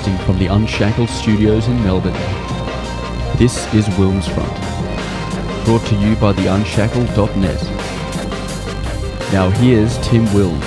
Broadcasting from the Unshackled Studios in Melbourne. This is WilmsFront, brought to you by the Unshackled.net. Now here's Tim Wilms.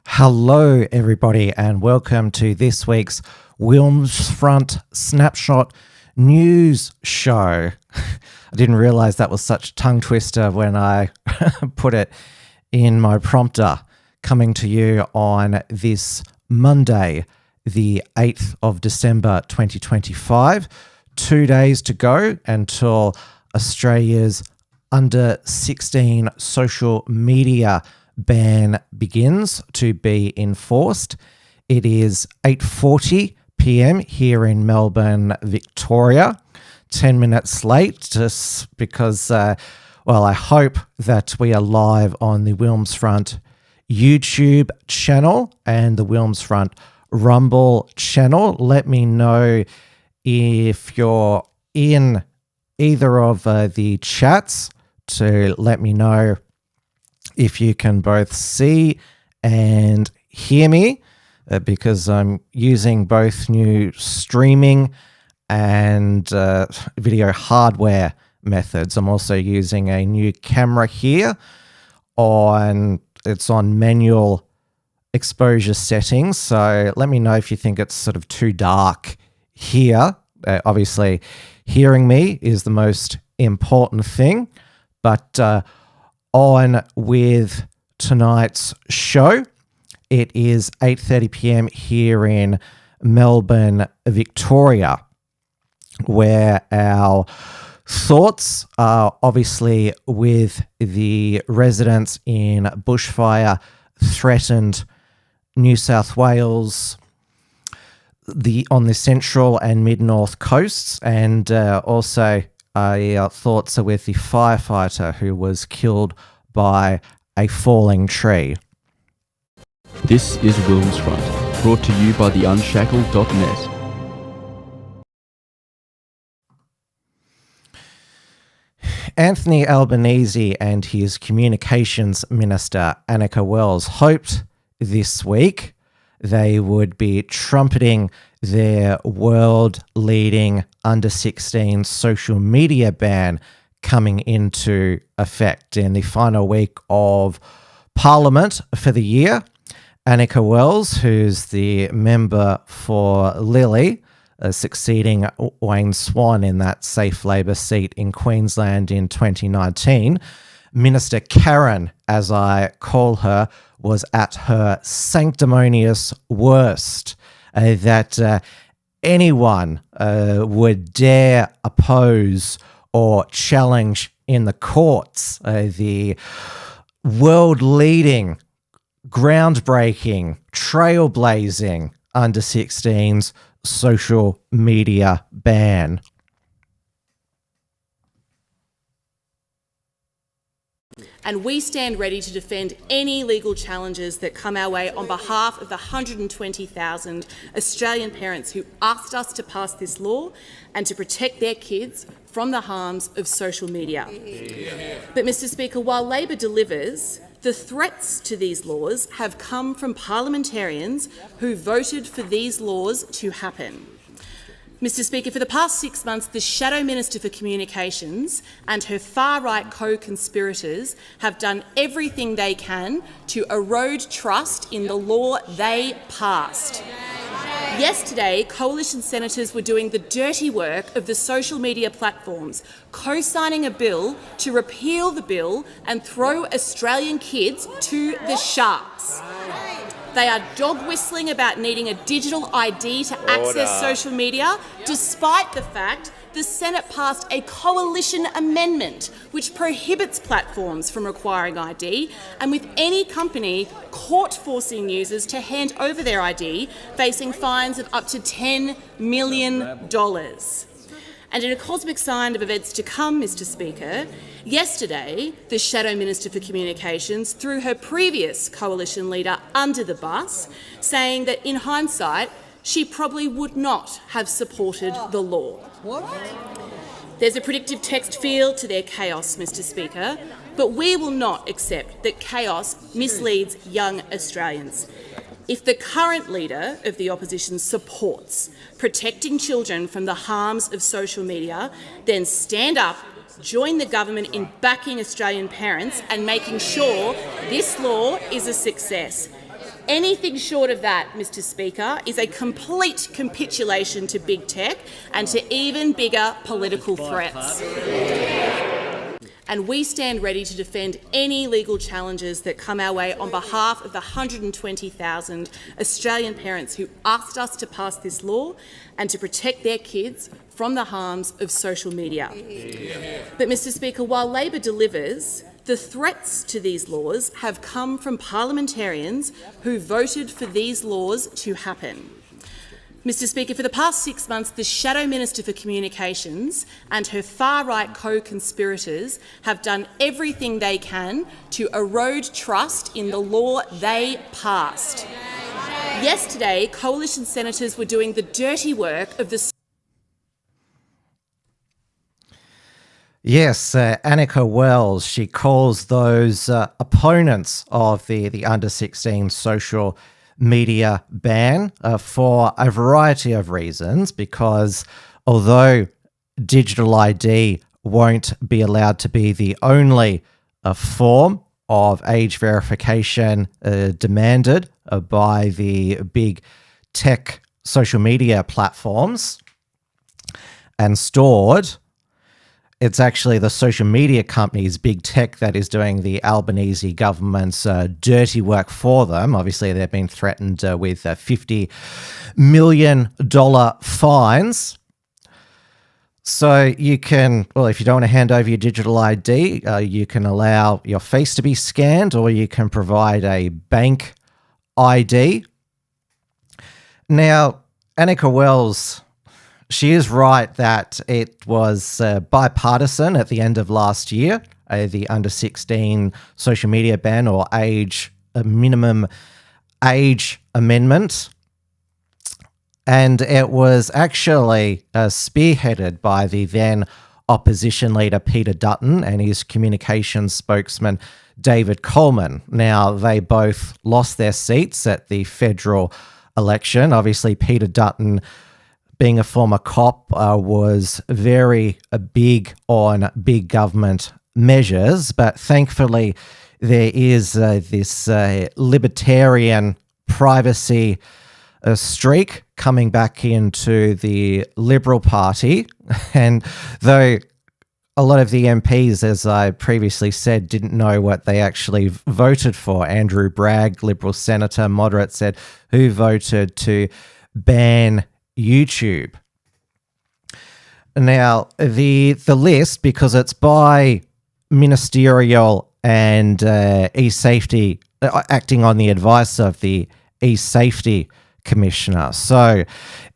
Hello everybody and welcome to this week's WilmsFront Snapshot news show. I didn't realise that was such a tongue twister when I put it in my prompter. Coming to you on this Monday, the 8th of December 2025. 2 days to go until Australia's under 16 social media ban begins to be enforced. It is 8:40 p.m. here in Melbourne, Victoria. 10 minutes late just because, I hope that we are live on the WilmsFront YouTube channel and the WilmsFront Rumble channel. Let me know if you're in either of the chats to let me know if you can both see and hear me, because I'm using both new streaming and video hardware methods. I'm also using a new camera here it's on manual exposure settings. So let me know if you think it's sort of too dark here. Obviously, hearing me is the most important thing, but on with tonight's show. It is 8:30 p.m. here in Melbourne, Victoria, where our thoughts are obviously with the residents in bushfire-threatened New South Wales, on the central and mid-north coasts, and also our thoughts are with the firefighter who was killed by a falling tree. This is WilmsFront, brought to you by the Unshackled.net. Anthony Albanese and his Communications Minister, Anika Wells, hoped this week they would be trumpeting their world-leading under-16 social media ban coming into effect in the final week of Parliament for the year. Anika Wells, who's the member for Lilly, succeeding Wayne Swan in that safe Labor seat in Queensland in 2019. Minister Karen, as I call her, was at her sanctimonious worst, that anyone would dare oppose or challenge in the courts the world-leading, groundbreaking, trailblazing under-16s social media ban. And we stand ready to defend any legal challenges that come our way on behalf of the 120,000 Australian parents who asked us to pass this law and to protect their kids from the harms of social media. Yeah. But, Mr Speaker, while Labor delivers, the threats to these laws have come from parliamentarians who voted for these laws to happen. Mr Speaker, for the past 6 months, the Shadow Minister for Communications and her far-right co-conspirators have done everything they can to erode trust in the law they passed. Yesterday, coalition senators were doing the dirty work of the social media platforms, co-signing a bill to repeal the bill and throw Australian kids to the sharks. They are dog-whistling about needing a digital ID to access social media, despite the fact the Senate passed a coalition amendment which prohibits platforms from requiring ID, and with any company caught forcing users to hand over their ID facing fines of up to $10 million. And in a cosmic sign of events to come, Mr Speaker, yesterday the Shadow Minister for Communications threw her previous coalition leader under the bus, saying that in hindsight she probably would not have supported the law. There's a predictive text field to their chaos, Mr. Speaker, but we will not accept that chaos misleads young Australians. If the current leader of the opposition supports protecting children from the harms of social media, then stand up, join the government in backing Australian parents and making sure this law is a success. Anything short of that, Mr. Speaker, is a complete capitulation to big tech and to even bigger political threats. And we stand ready to defend any legal challenges that come our way on behalf of the 120,000 Australian parents who asked us to pass this law and to protect their kids from the harms of social media. But, Mr. Speaker, while Labor delivers, the threats to these laws have come from parliamentarians who voted for these laws to happen. Mr. Speaker, for the past 6 months, the Shadow Minister for Communications and her far-right co-conspirators have done everything they can to erode trust in the law they passed. Yesterday, coalition senators were doing the dirty work of the... Yes, Anika Wells, she calls those opponents of the under-16 social media ban for a variety of reasons, because although digital ID won't be allowed to be the only form of age verification demanded by the big tech social media platforms and stored, it's actually the social media companies, big tech, that is doing the Albanese government's dirty work for them. Obviously, they've been threatened with $50 million fines. So you can, well, if you don't want to hand over your digital ID, you can allow your face to be scanned, or you can provide a bank ID. Now, Anika Wells, she is right that it was bipartisan at the end of last year, the under-16 social media ban, or minimum age amendment. And it was actually spearheaded by the then opposition leader Peter Dutton and his communications spokesman David Coleman. Now, they both lost their seats at the federal election. Obviously, Peter Dutton, being a former cop, was very big on big government measures, but thankfully there is this libertarian privacy streak coming back into the Liberal Party. And though a lot of the MPs, as I previously said, didn't know what they actually voted for, Andrew Bragg, Liberal Senator, moderate, said, who voted to ban YouTube. Now, the list, because it's by ministerial and e-safety, acting on the advice of the e-safety commissioner. So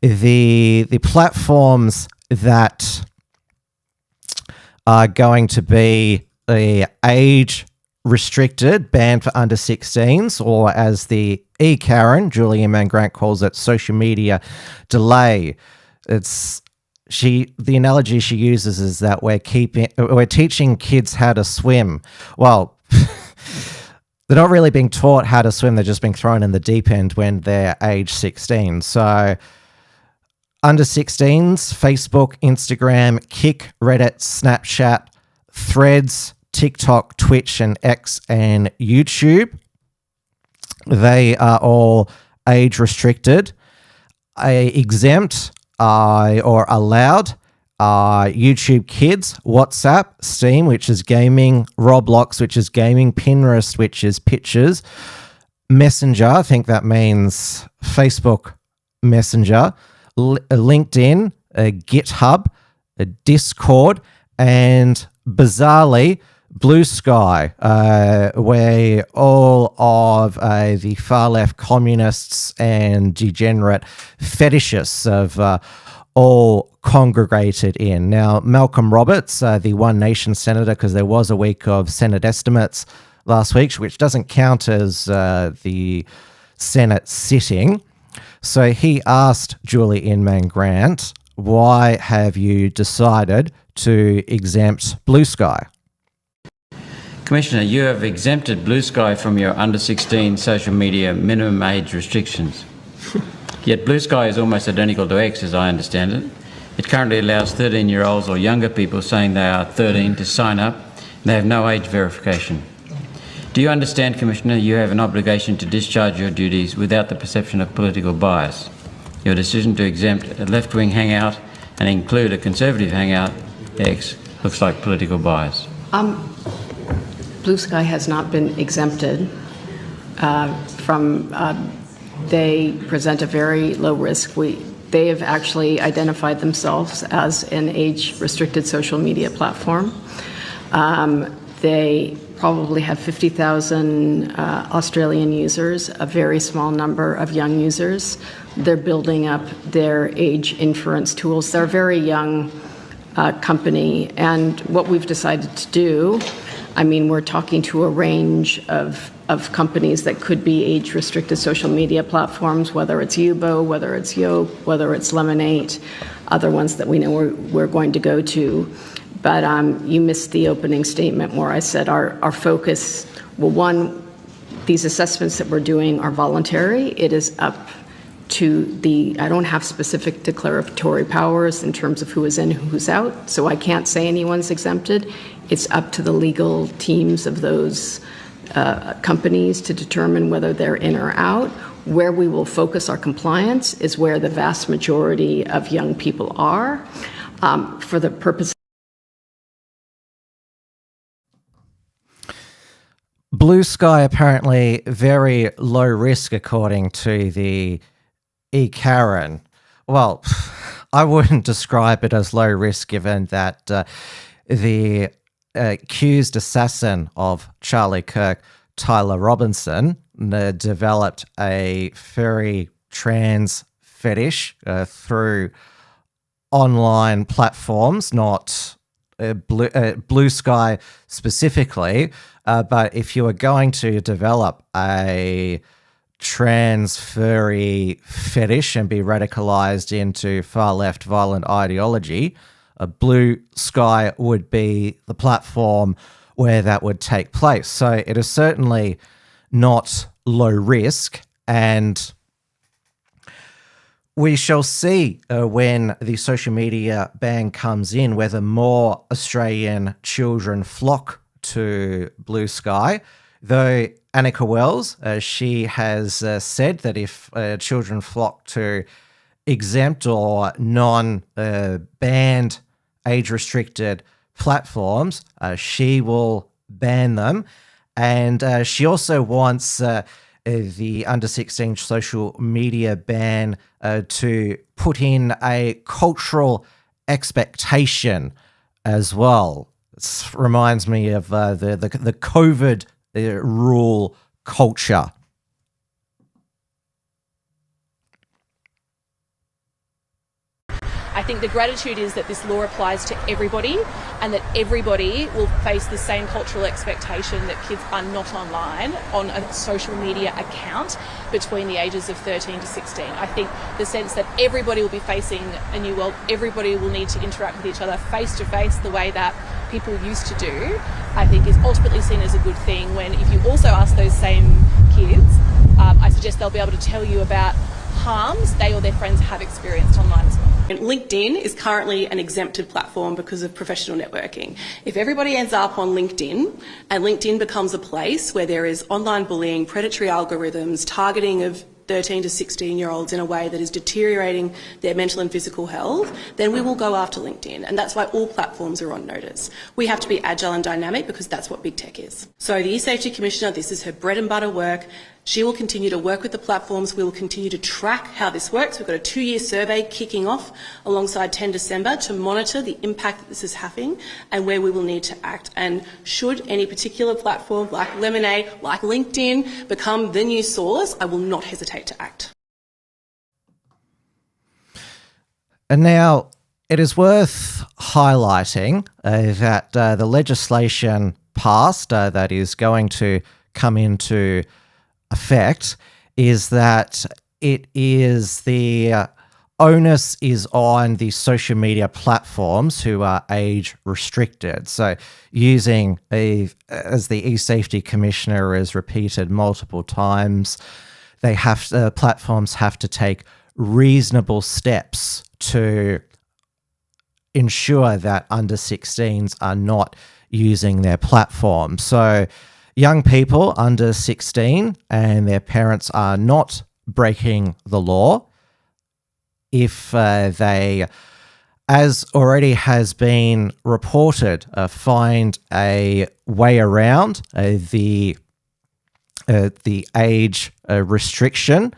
the platforms that are going to be age restricted, banned for under 16s, or as the Karen, Julian Mangrant, calls it, social media delay. The analogy she uses is that we're teaching kids how to swim. Well, they're not really being taught how to swim, they're just being thrown in the deep end when they're age 16. So under 16s, Facebook, Instagram, Kik, Reddit, Snapchat, Threads, TikTok, Twitch, and X, and YouTube, they are all age restricted. Exempt or allowed YouTube Kids, WhatsApp, Steam, which is gaming, Roblox, which is gaming, Pinterest, which is pictures, Messenger, I think that means Facebook Messenger, LinkedIn, GitHub, Discord, and bizarrely, Blue Sky, where all of the far-left communists and degenerate fetishists have all congregated in. Now, Malcolm Roberts, the One Nation senator, because there was a week of Senate estimates last week, which doesn't count as the Senate sitting. So he asked Julian Mangrant why have you decided to exempt Blue Sky? Commissioner, you have exempted Blue Sky from your under-16 social media minimum age restrictions. Yet Blue Sky is almost identical to X, as I understand it. It currently allows 13-year-olds or younger people saying they are 13 to sign up, and they have no age verification. Do you understand, Commissioner, you have an obligation to discharge your duties without the perception of political bias? Your decision to exempt a left-wing hangout and include a conservative hangout, X, looks like political bias. Blue Sky has not been exempted from. They present a very low risk. They have actually identified themselves as an age-restricted social media platform. They probably have 50,000 Australian users, a very small number of young users. They're building up their age inference tools. They're a very young company, and what we've decided to do, I mean, we're talking to a range of companies that could be age-restricted social media platforms, whether it's Yubo, whether it's Yoke, whether it's Lemonade, other ones that we know we're going to go to. But you missed the opening statement where I said our focus, well, one, these assessments that we're doing are voluntary. It is up to I don't have specific declaratory powers in terms of who is in, who's out, so I can't say anyone's exempted. It's up to the legal teams of those companies to determine whether they're in or out. Where we will focus our compliance is where the vast majority of young people are, for the purpose. Blue Sky apparently very low risk according to the Karen. Well, I wouldn't describe it as low risk given that the accused assassin of Charlie Kirk, Tyler Robinson, developed a furry trans fetish through online platforms, not Blue Sky specifically, but if you are going to develop a trans furry fetish and be radicalized into far-left violent ideology, Blue Sky would be the platform where that would take place. So it is certainly not low risk, and we shall see when the social media ban comes in whether more Australian children flock to Blue Sky, though Anika Wells, she has said that if children flock to exempt or non-banned age-restricted platforms, she will ban them. And she also wants the under-16 social media ban to put in a cultural expectation as well. It reminds me of the COVID rule culture. I think the gratitude is that this law applies to everybody and that everybody will face the same cultural expectation that kids are not online on a social media account between the ages of 13 to 16. I think the sense that everybody will be facing a new world, everybody will need to interact with each other face to face the way that people used to do, I think is ultimately seen as a good thing when if you also ask those same kids, I suggest they'll be able to tell you about harms they or their friends have experienced online as well. LinkedIn is currently an exempted platform because of professional networking. If everybody ends up on LinkedIn and LinkedIn becomes a place where there is online bullying, predatory algorithms, targeting of 13 to 16-year-olds in a way that is deteriorating their mental and physical health, then we will go after LinkedIn. And that's why all platforms are on notice. We have to be agile and dynamic because that's what big tech is. So the E-Safety Commissioner, this is her bread and butter work. She will continue to work with the platforms. We will continue to track how this works. We've got a 2-year survey kicking off alongside 10 December to monitor the impact that this is having and where we will need to act. And should any particular platform like Lemonade, like LinkedIn, become the new source, I will not hesitate to act. And now it is worth highlighting that the legislation passed that is going to come into effect is that it is the onus is on the social media platforms who are age restricted. So using as the eSafety Commissioner has repeated multiple times, platforms have to take reasonable steps to ensure that under 16s are not using their platform. So young people under 16 and their parents are not breaking the law if they, as already has been reported, find a way around the age restriction.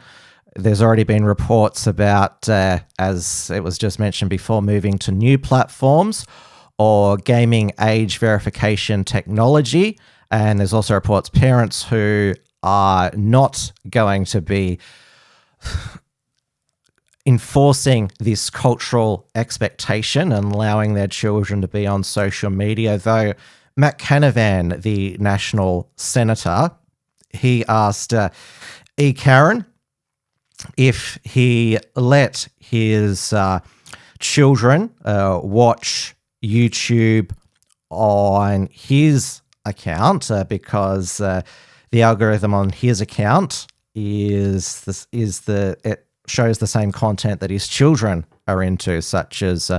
There's already been reports about, as it was just mentioned before, moving to new platforms or gaming age verification technology. And there's also reports parents who are not going to be enforcing this cultural expectation and allowing their children to be on social media. Though Matt Canavan, the national senator, he asked Karen if he let his children watch YouTube on his account because the algorithm on his account it shows the same content that his children are into, such as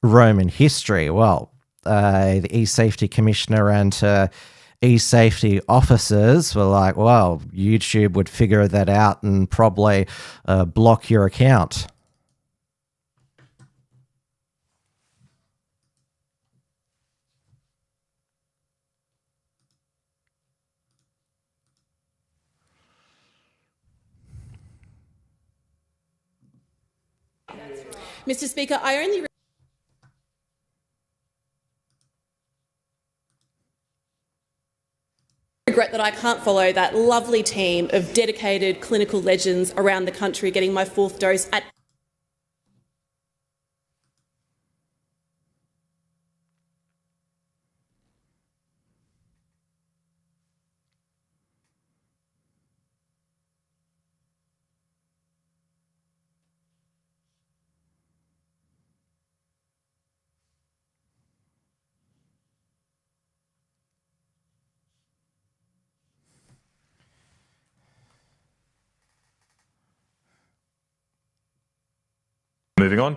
Roman history. Well, the eSafety Commissioner and eSafety officers were like, well, YouTube would figure that out and probably block your account. Mr. Speaker, I only regret that I can't follow that lovely team of dedicated clinical legends around the country getting my 4th dose at Moving on,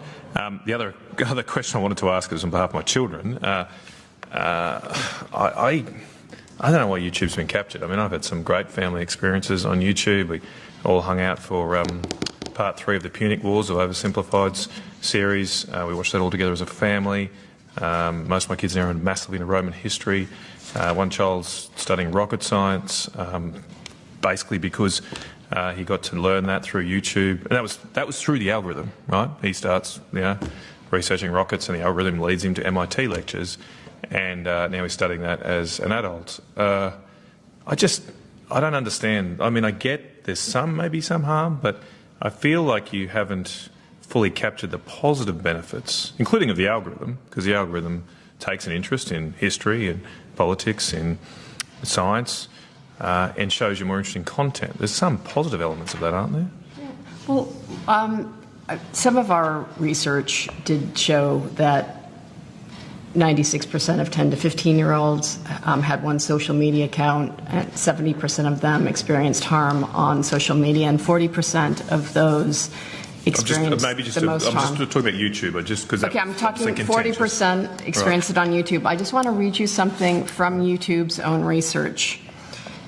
the other question I wanted to ask is on behalf of my children. I don't know why YouTube's been captured. I mean, I've had some great family experiences on YouTube. We all hung out for part 3 of the Punic Wars of Oversimplified's series. We watched that all together as a family. Most of my kids now are massively into Roman history. One child's studying rocket science, basically because he got to learn that through YouTube, and that was through the algorithm, right? He starts, researching rockets, and the algorithm leads him to MIT lectures, and now he's studying that as an adult. I don't understand. I mean, I get there's maybe some harm, but I feel like you haven't fully captured the positive benefits, including of the algorithm, because the algorithm takes an interest in history and politics and science. And shows you more interesting content. There's some positive elements of that, aren't there? Well, some of our research did show that 96% of 10 to 15-year-olds had one social media account, and 70% of them experienced harm on social media, and 40% of those experienced the most harm. I'm just talking about YouTube. I'm talking 40% experienced it on YouTube. I just want to read you something from YouTube's own research.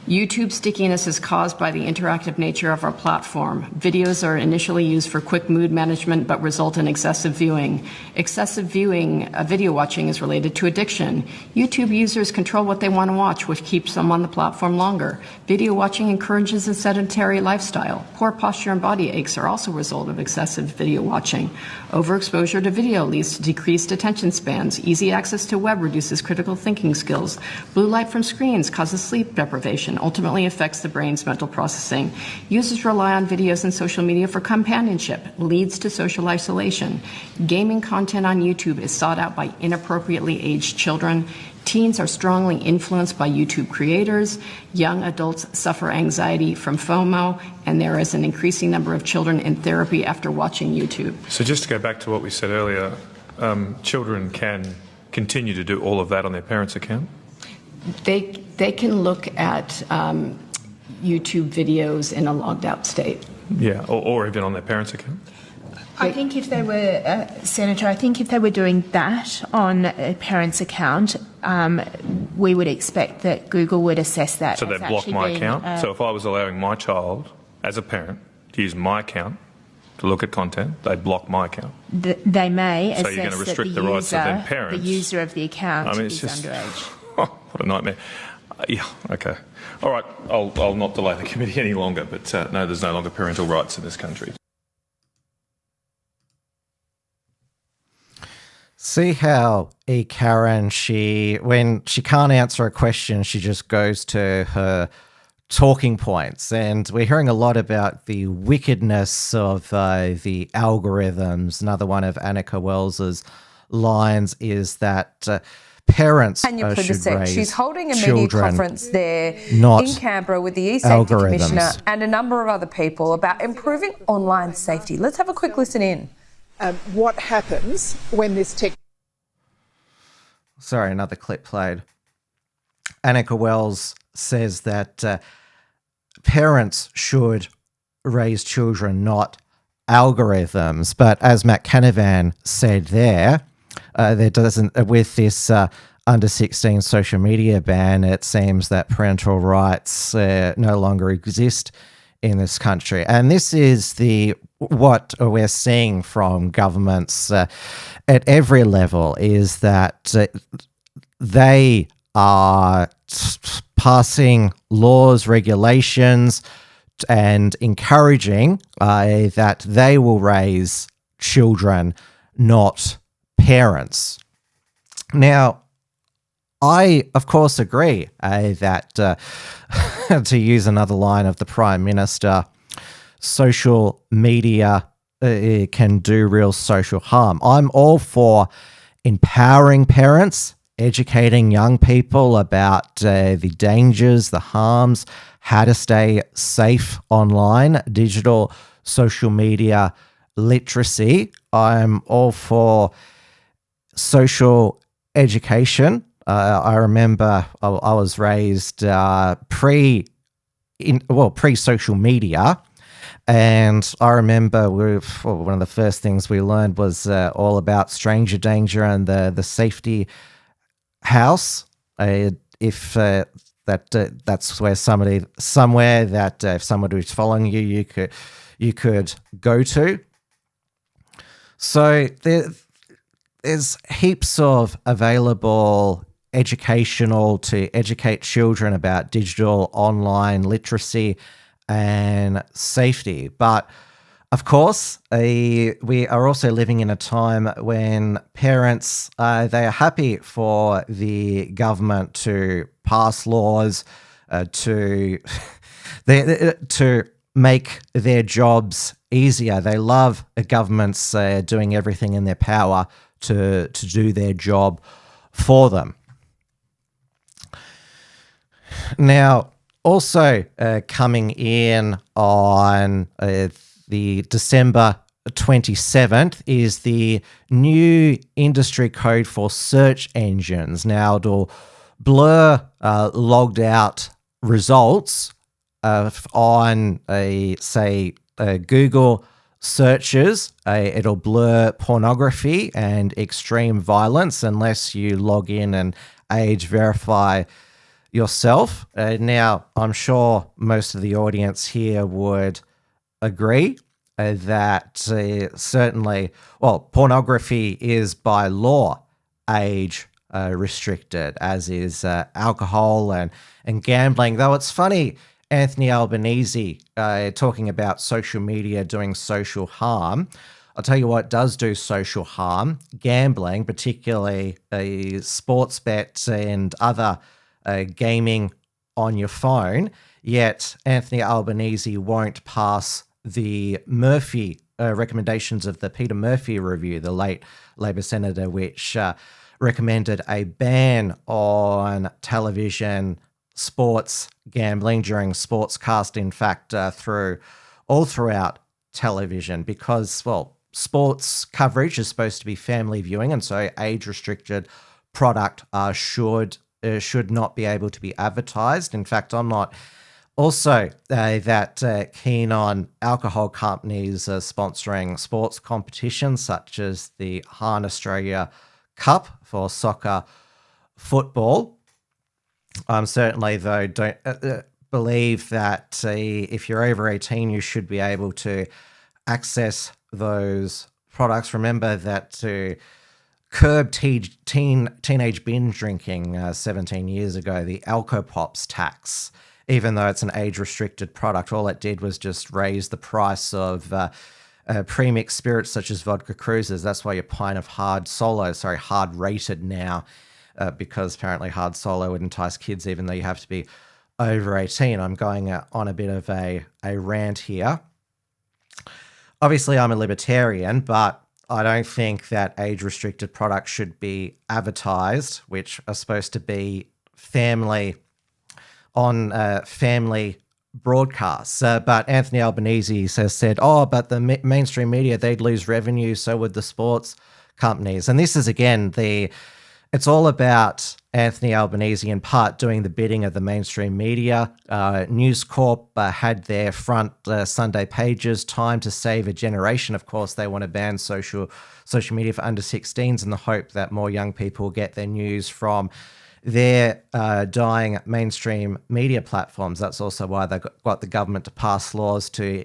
YouTube stickiness is caused by the interactive nature of our platform. Videos are initially used for quick mood management but result in excessive viewing. Excessive viewing, video watching, is related to addiction. YouTube users control what they want to watch, which keeps them on the platform longer. Video watching encourages a sedentary lifestyle. Poor posture and body aches are also a result of excessive video watching. Overexposure to video leads to decreased attention spans. Easy access to web reduces critical thinking skills. Blue light from screens causes sleep deprivation, ultimately affects the brain's mental processing. Users rely on videos and social media for companionship, leads to social isolation. Gaming content on YouTube is sought out by inappropriately aged children. Teens are strongly influenced by YouTube creators. Young adults suffer anxiety from FOMO, and there is an increasing number of children in therapy after watching YouTube. So just to go back to what we said earlier, children can continue to do all of that on their parents' account? They can look at YouTube videos in a logged out state. Yeah, or even on their parents' account? I think if they were, Senator, I think if they were doing that on a parent's account, we would expect that Google would assess that. So they'd block my account? So if I was allowing my child, as a parent, to use my account to look at content, they'd block my account? They may So assess you're going to that restrict the rights of their parents? the user of the account it's is just, underage. What a nightmare. Yeah, okay. All right, I'll not delay the committee any longer, but no, there's no longer parental rights in this country. See how Karen, when she can't answer a question, she just goes to her talking points. And we're hearing a lot about the wickedness of the algorithms. Another one of Anika Wells's lines is that parents should raise She's holding a media children, conference there not in Canberra with the E-Safety algorithms. Commissioner and a number of other people about improving online safety. Let's have a quick listen in. What happens when this tech... Sorry, another clip played. Anika Wells says that parents should raise children, not algorithms. But as Matt Canavan said there doesn't, with this under 16 social media ban, it seems that parental rights no longer exist in this country. And this is what we're seeing from governments at every level, is that they are passing laws, regulations, and encouraging that they will raise children, not parents. Now, I, of course, agree that, to use another line of the Prime Minister, social media can do real social harm. I'm all for empowering parents, educating young people about the dangers, the harms, how to stay safe online, digital social media literacy. I'm all for social education. I remember I was raised pre-social media, and I remember one of the first things we learned was all about stranger danger and the safety house. That's where somewhere that if somebody was following you could go to. So there's heaps of available educational to educate children about digital online literacy and safety. But of course, we are also living in a time when parents, they are happy for the government to pass laws to make their jobs easier. They love governments doing everything in their power to do their job for them. Now, also coming in on the December 27th is the new industry code for search engines. Now, it'll blur logged out results on, Google searches. It'll blur pornography and extreme violence unless you log in and age verify yourself. Now, I'm sure most of the audience here would agree that certainly, pornography is by law age restricted, as is alcohol and gambling. Though it's funny, Anthony Albanese talking about social media doing social harm. I'll tell you what does do social harm: gambling, particularly sports bets and other gaming on your phone. Yet Anthony Albanese won't pass the Murphy recommendations of the Peter Murphy review, the late Labor senator, which recommended a ban on television sports gambling during sportscast, in fact, throughout television, because, well, sports coverage is supposed to be family viewing, and so age-restricted product should not be able to be advertised. In fact, I'm not also that keen on alcohol companies sponsoring sports competitions such as the Han Australia Cup for soccer football. Certainly, though, don't believe that if you're over 18, you should be able to access those products. Remember that to curb teenage binge drinking 17 years ago, the Alcopops tax, even though it's an age-restricted product, all it did was just raise the price of premixed spirits such as vodka cruisers. That's why your pint of hard rated now, because apparently hard solo would entice kids even though you have to be over 18. I'm going on a bit of a rant here. Obviously, I'm a libertarian, but I don't think that age-restricted products should be advertised, which are supposed to be family broadcasts. But Anthony Albanese has said, but the mainstream media, they'd lose revenue, so would the sports companies. And this is, again, it's all about Anthony Albanese in part doing the bidding of the mainstream media. News Corp had their front Sunday pages, time to save a generation. Of course, they want to ban social media for under 16s in the hope that more young people get their news from their dying mainstream media platforms. That's also why they got the government to pass laws to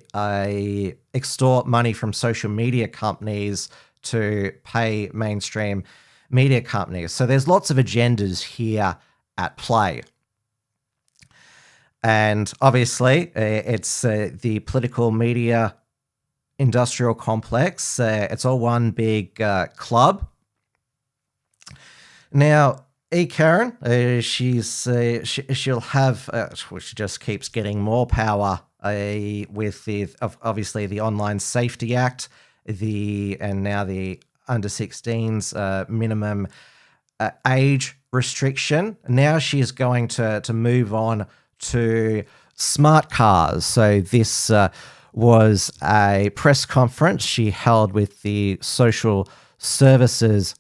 extort money from social media companies to pay mainstream media companies. So there's lots of agendas here at play. And obviously, it's the political media industrial complex. It's all one big club. Now, Karen, she'll have, she just keeps getting more power with obviously the Online Safety Act, and now the under 16s minimum age restriction. Now she's going to move on to smart cars. So this was a press conference she held with the Social Services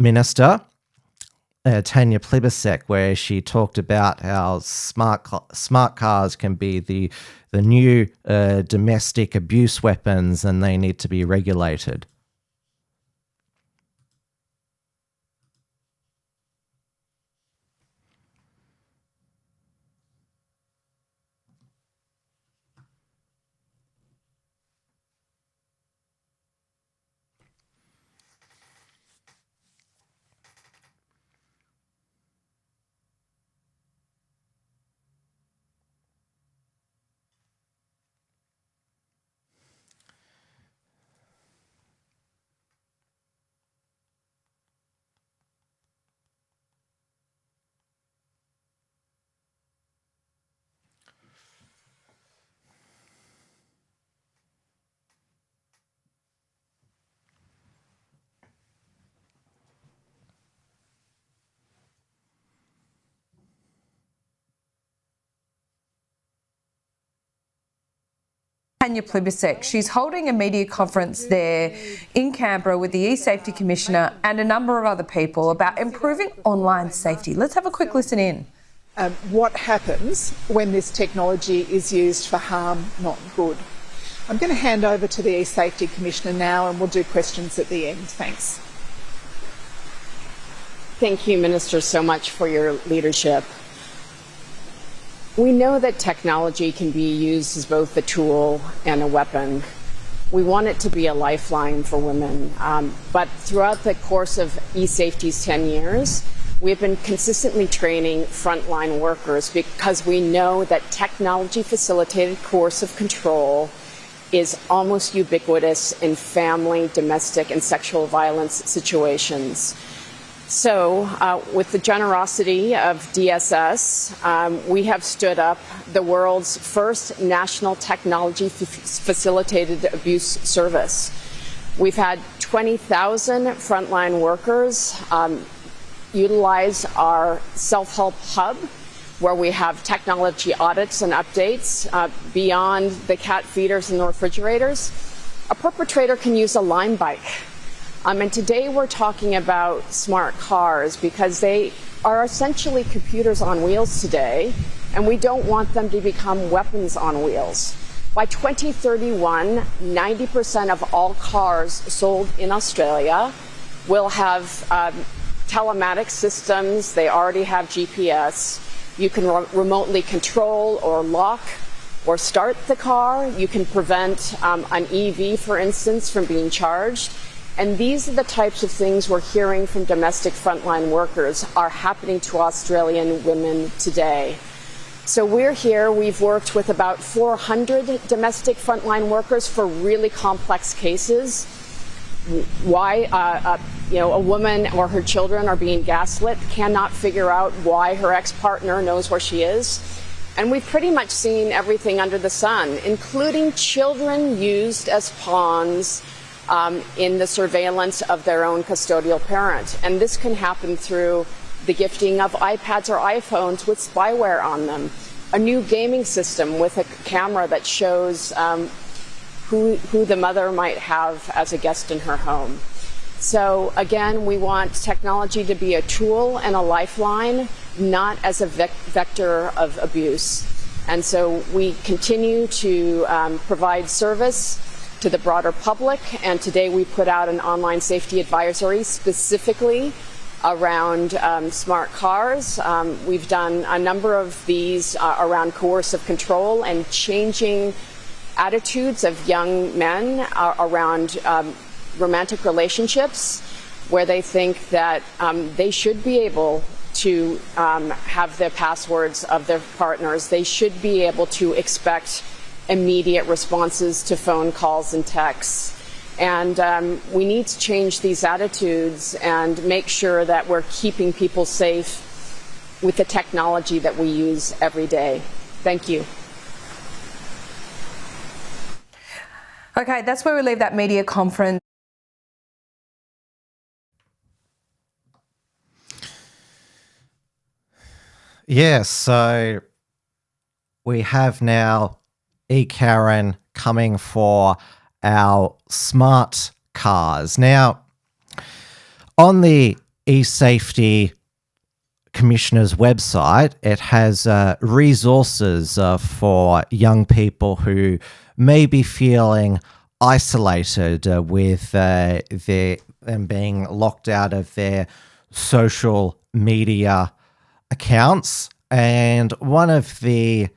Minister, Tanya Plibersek, where she talked about how smart cars can be the new domestic abuse weapons and they need to be regulated. Tanya Plibersek. She's holding a media conference there in Canberra with the E-Safety Commissioner and a number of other people about improving online safety. Let's have a quick listen in. What happens when this technology is used for harm, not good? I'm going to hand over to the E-Safety Commissioner now and we'll do questions at the end. Thanks. Thank you, Minister, so much for your leadership. We know that technology can be used as both a tool and a weapon. We want it to be a lifeline for women. But throughout the course of eSafety's 10 years, we've been consistently training frontline workers because we know that technology-facilitated coercive control is almost ubiquitous in family, domestic, and sexual violence situations. So, with the generosity of DSS, we have stood up the world's first national technology-facilitated abuse service. We've had 20,000 frontline workers utilize our self-help hub, where we have technology audits and updates beyond the cat feeders and the refrigerators. A perpetrator can use a Lime bike. And today we're talking about smart cars because they are essentially computers on wheels today, and we don't want them to become weapons on wheels. By 2031, 90% of all cars sold in Australia will have telematics systems. They already have GPS. You can remotely control or lock or start the car. You can prevent an EV, for instance, from being charged. And these are the types of things we're hearing from domestic frontline workers are happening to Australian women today. So we're here. We've worked with about 400 domestic frontline workers for really complex cases. Why a woman or her children are being gaslit, cannot figure out why her ex-partner knows where she is. And we've pretty much seen everything under the sun, including children used as pawns in the surveillance of their own custodial parent. And this can happen through the gifting of iPads or iPhones with spyware on them, a new gaming system with a camera that shows who the mother might have as a guest in her home. So again, we want technology to be a tool and a lifeline, not as a vector of abuse. And so we continue to provide service to the broader public, and today we put out an online safety advisory specifically around smart cars. We've done a number of these around coercive control and changing attitudes of young men around romantic relationships, where they think that they should be able to have the passwords of their partners. They should be able to expect immediate responses to phone calls and texts. And we need to change these attitudes and make sure that we're keeping people safe with the technology that we use every day. Thank you. Okay, that's where we leave that media conference. Yeah, so we have now Karen coming for our smart cars. Now, on the eSafety Commissioner's website, it has resources for young people who may be feeling isolated with them being locked out of their social media accounts. And one of the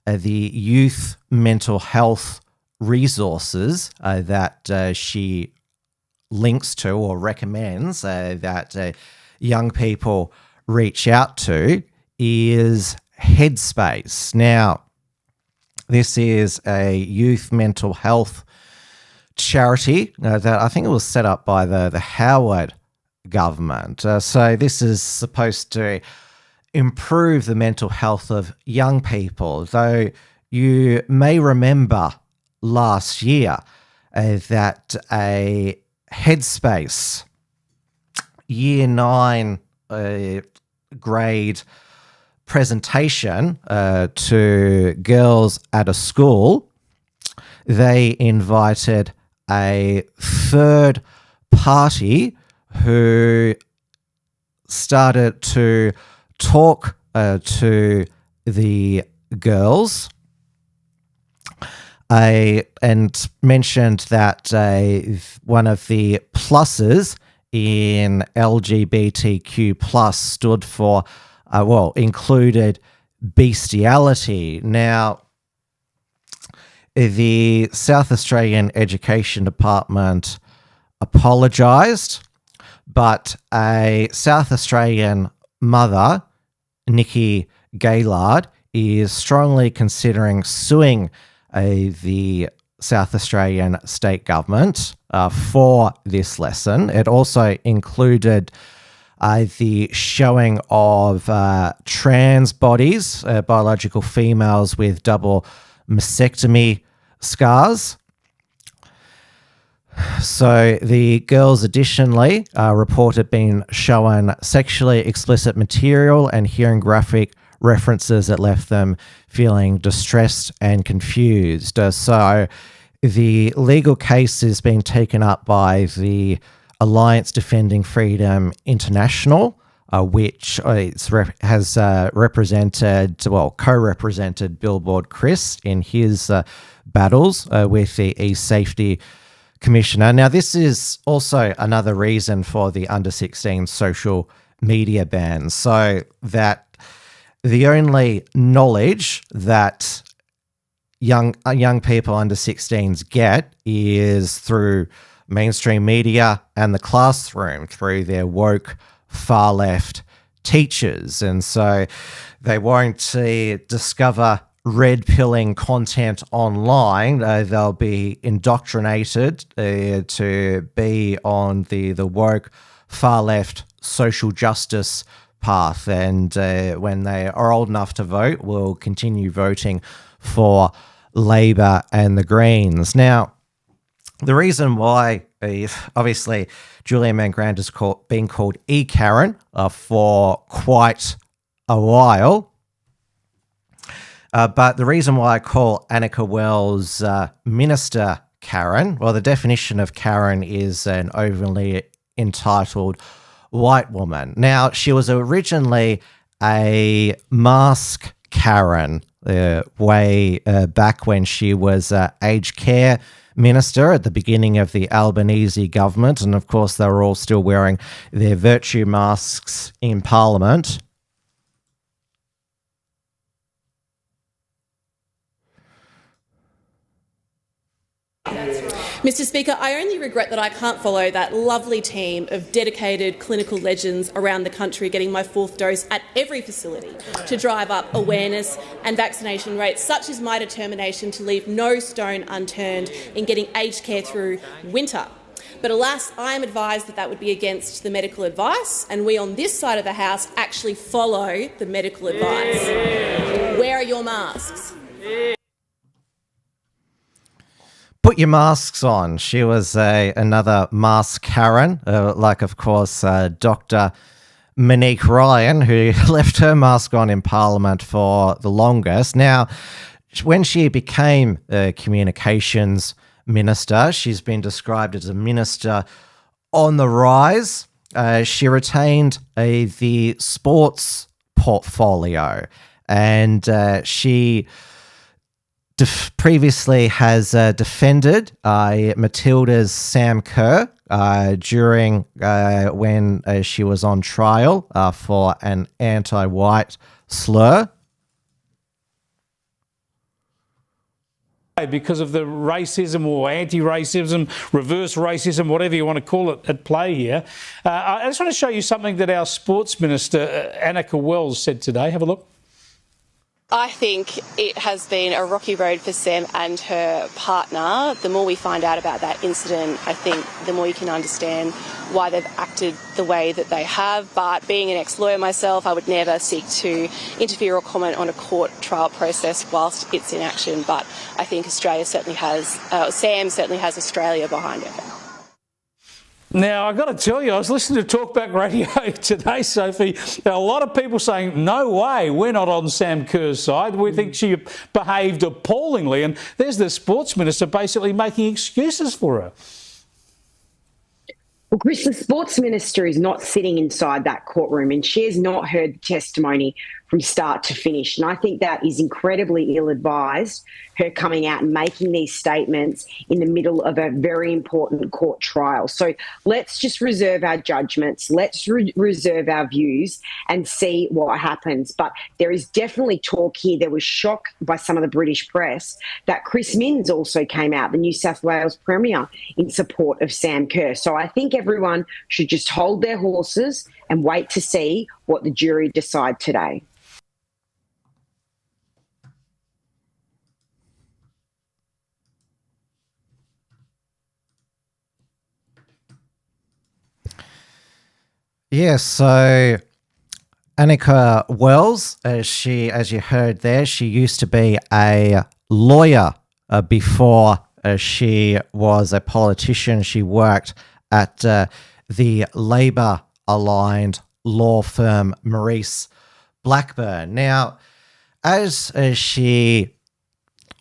youth mental health resources that she links to or recommends that young people reach out to is Headspace. Now, this is a youth mental health charity that I think it was set up by the Howard government. So this is supposed to improve the mental health of young people, though you may remember last year that a Headspace Year 9 grade presentation to girls at a school, they invited a third party who started to talk to the girls and mentioned that one of the pluses in LGBTQ plus stood for, included bestiality. Now, the South Australian Education Department apologised, but a South Australian mother, Nikki Gaylard, is strongly considering suing the South Australian state government for this lesson. It also included the showing of trans bodies, biological females with double mastectomy scars. So the girls additionally reported being shown sexually explicit material and hearing graphic references that left them feeling distressed and confused. So the legal case is being taken up by the Alliance Defending Freedom International, which has co-represented Billboard Chris in his battles with the e-safety Commissioner. Now, this is also another reason for the under-16 social media ban, so that the only knowledge that young people under 16s get is through mainstream media and the classroom, through their woke far-left teachers. And so they won't discover red-pilling content online. They'll be indoctrinated to be on the woke far-left social justice path. And when they are old enough to vote, will continue voting for Labor and the Greens. Now, the reason why, obviously, Julia Mangrand has been called E-Karen for quite a while. But the reason why I call Anika Wells Minister Karen, well, the definition of Karen is an overly entitled white woman. Now, she was originally a mask Karen way back when she was aged care minister at the beginning of the Albanese government. And of course, they were all still wearing their virtue masks in Parliament. Mr Speaker, I only regret that I can't follow that lovely team of dedicated clinical legends around the country getting my 4th dose at every facility to drive up awareness and vaccination rates. Such is my determination to leave no stone unturned in getting aged care through winter. But alas, I am advised that that would be against the medical advice, and we on this side of the House actually follow the medical advice. Where are your masks? Put your masks on. She was another mask Karen, like, of course, Dr. Monique Ryan, who left her mask on in Parliament for the longest. Now, when she became a communications minister, she's been described as a minister on the rise. She retained the sports portfolio, and she previously has defended Matilda's Sam Kerr during when she was on trial for an anti-white slur. Because of the racism or anti-racism, reverse racism, whatever you want to call it, at play here. I just want to show you something that our Sports Minister, Anika Wells, said today. Have a look. I think it has been a rocky road for Sam and her partner. The more we find out about that incident, I think the more you can understand why they've acted the way that they have. But being an ex-lawyer myself, I would never seek to interfere or comment on a court trial process whilst it's in action. But I think Australia certainly has, Sam certainly has Australia behind her. Now, I've got to tell you, I was listening to Talkback Radio today, Sophie. A lot of people saying, no way, we're not on Sam Kerr's side. We think she behaved appallingly. And there's the Sports Minister basically making excuses for her. Well, Chris, the Sports Minister is not sitting inside that courtroom, and she has not heard the testimony from start to finish. And I think that is incredibly ill-advised, her coming out and making these statements in the middle of a very important court trial. So let's just reserve our judgments, let's reserve our views and see what happens. But there is definitely talk here. There was shock by some of the British press that Chris Minns also came out, the New South Wales Premier, in support of Sam Kerr. So I think everyone should just hold their horses and wait to see what the jury decide today. Yes, so Anika Wells, as you heard there, she used to be a lawyer before She was a politician. She worked at the Labor-aligned law firm Maurice Blackburn. Now, as she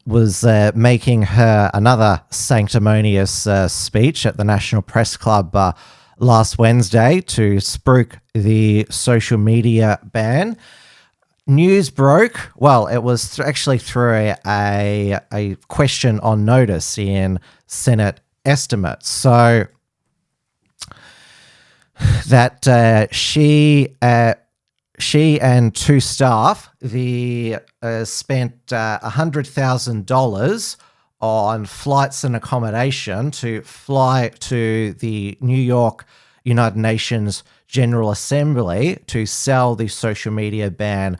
was making her another sanctimonious speech at the National Press Club last Wednesday to spruik the social media ban, news broke. Well, it was actually through a question on notice in Senate estimates. So that she and two staff spent $100,000 on flights and accommodation to fly to the New York United Nations General Assembly to sell the social media ban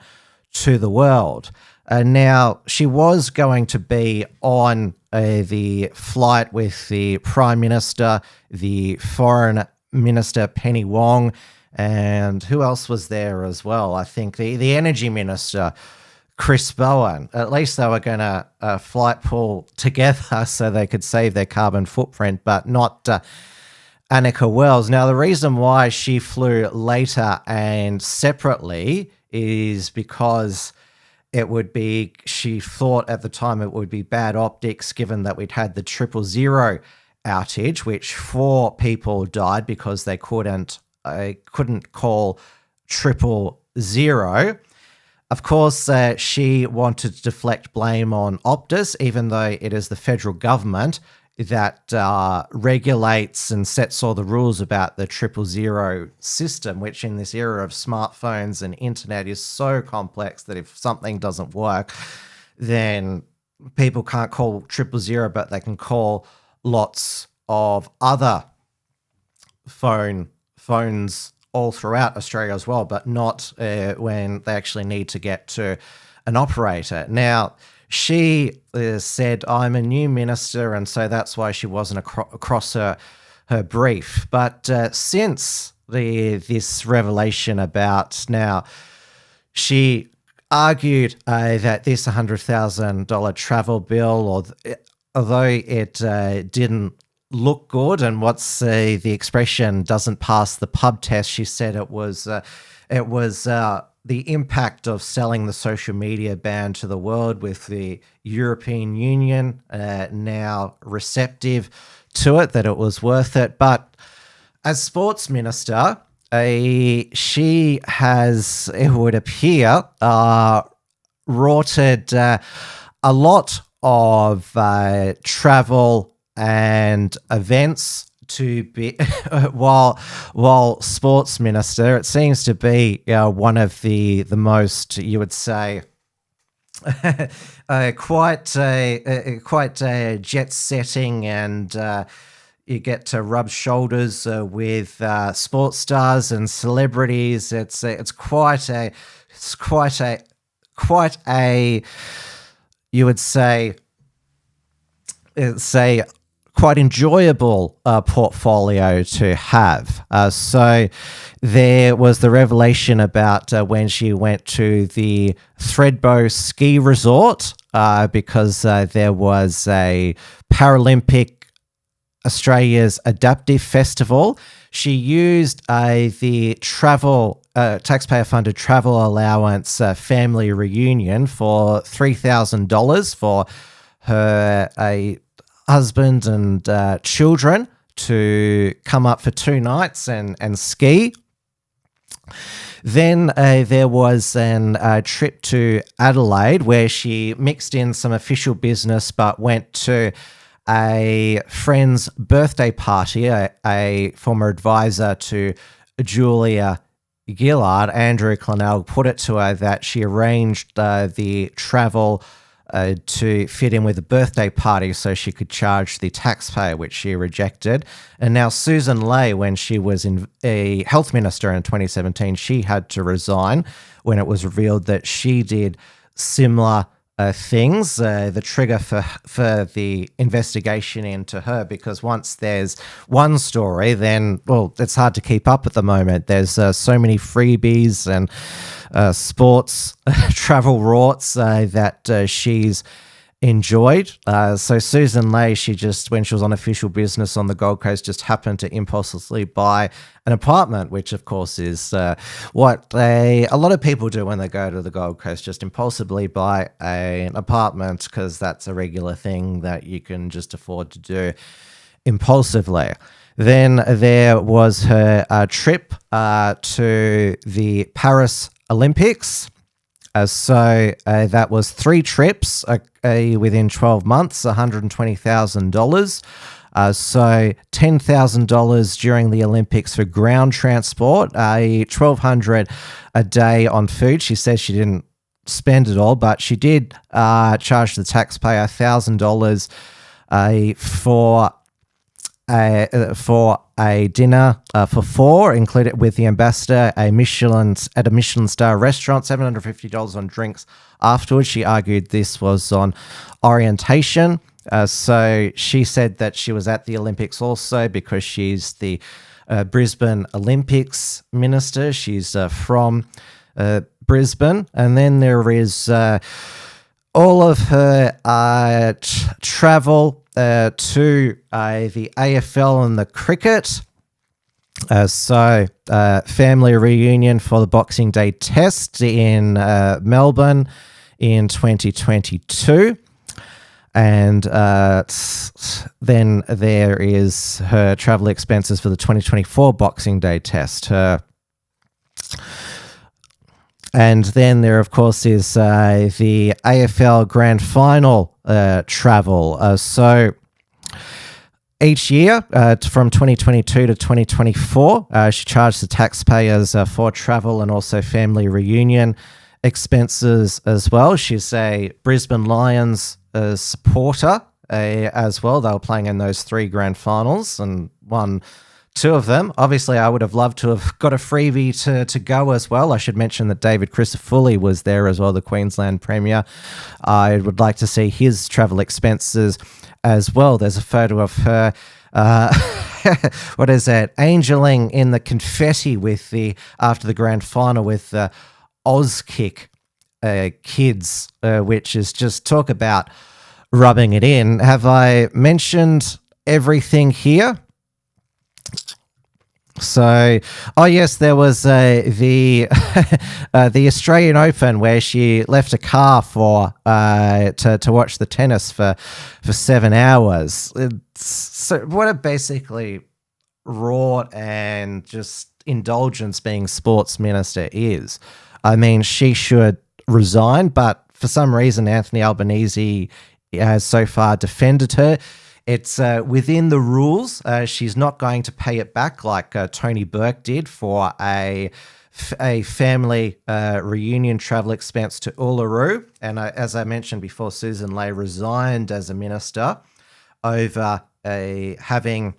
to the world. Now, she was going to be on the flight with the Prime Minister, the Foreign Minister Penny Wong, and who else was there as well? I think the Energy Minister, Chris Bowen. At least they were going to flight pool together so they could save their carbon footprint, but not Anika Wells. Now, the reason why she flew later and separately is because she thought at the time it would be bad optics given that we'd had the 000 outage, which 4 people died because they couldn't call 000. Of course, she wanted to deflect blame on Optus, even though it is the federal government that regulates and sets all the rules about the 000 system, which in this era of smartphones and internet is so complex that if something doesn't work, then people can't call 000, but they can call lots of other phones all throughout Australia as well, but not when they actually need to get to an operator. Now, she said, I'm a new minister, and so that's why she wasn't across her brief. But since this revelation about now, she argued that this $100,000 travel bill, although it didn't look good, and what's the expression, doesn't pass the pub test, she said it was the impact of selling the social media ban to the world, with the European Union now receptive to it, that it was worth it. But as sports minister, she has, it would appear, rorted a lot of travel and events to be while sports minister. It seems to be one of the most, you would say, quite jet setting, and you get to rub shoulders with sports stars and celebrities. It's quite a you would say quite enjoyable portfolio to have. So there was the revelation about when she went to the Thredbo ski resort because there was a Paralympic Australia's Adaptive Festival. She used the travel taxpayer-funded travel allowance family reunion for $3,000 for her husband and children to come up for 2 nights and ski. Then there was a trip to Adelaide where she mixed in some official business but went to a friend's birthday party. A former advisor to Julia Gillard, Andrew Clennell, put it to her that she arranged the travel to fit in with the birthday party so she could charge the taxpayer, which she rejected. And now Susan Ley, when she was a health minister in 2017, she had to resign when it was revealed that she did similar things. The trigger for the investigation into her, because once there's one story, then, well, it's hard to keep up at the moment. There's so many freebies and sports travel rorts that she's enjoyed. So Susan Ley, when she was on official business on the Gold Coast, just happened to impulsively buy an apartment, which of course is what a lot of people do when they go to the Gold Coast, just impulsively buy an apartment because that's a regular thing that you can just afford to do impulsively. Then there was her trip to the Paris Olympics. So that was 3 trips within 12 months, $120,000. So $10,000 during the Olympics for ground transport, $1,200 a day on food. She says she didn't spend it all, but she did charge the taxpayer $1,000 for a dinner for 4, included with the ambassador, at a Michelin star restaurant, $750 on drinks afterwards. She argued this was on orientation. So she said that she was at the Olympics also because she's the Brisbane Olympics minister. She's from Brisbane. And then there is all of her travel to the AFL and the cricket. So family reunion for the Boxing Day Test in Melbourne in 2022. And then there is her travel expenses for the 2024 Boxing Day Test. And then there, of course, is the AFL Grand Final travel. So each year, from 2022 to 2024, she charged the taxpayers for travel and also family reunion expenses as well. She's a Brisbane Lions supporter as well. They were playing in those 3 grand finals and won 2 of them. Obviously, I would have loved to have got a freebie to go as well. I should mention that David Crisafulli was there as well, the Queensland Premier. I would like to see his travel expenses as well. There's a photo of her, what is that, angeling in the confetti after the grand final with the Auskick kids, which is just talk about rubbing it in. Have I mentioned everything here? So, oh yes, there was the Australian Open where she left a car to watch the tennis for 7 hours. So what a basically rort and just indulgence being sports minister is. I mean, she should resign, but for some reason Anthony Albanese has so far defended her. It's within the rules. She's not going to pay it back like Tony Burke did for a family reunion travel expense to Uluru. And as I mentioned before, Susan Ley resigned as a minister over having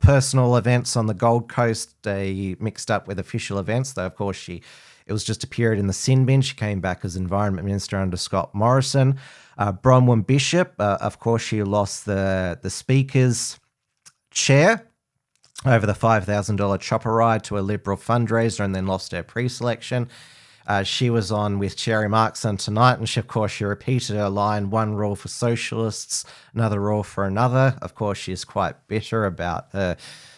personal events on the Gold Coast mixed up with official events. Though, of course, it was just a period in the sin bin. She came back as Environment Minister under Scott Morrison. Bronwyn Bishop, of course, she lost the Speaker's chair over the $5,000 chopper ride to a Liberal fundraiser and then lost her pre-selection. She was on with Cherry Markson tonight, and of course, she repeated her line, one rule for socialists, another rule for another. Of course, she's quite bitter about her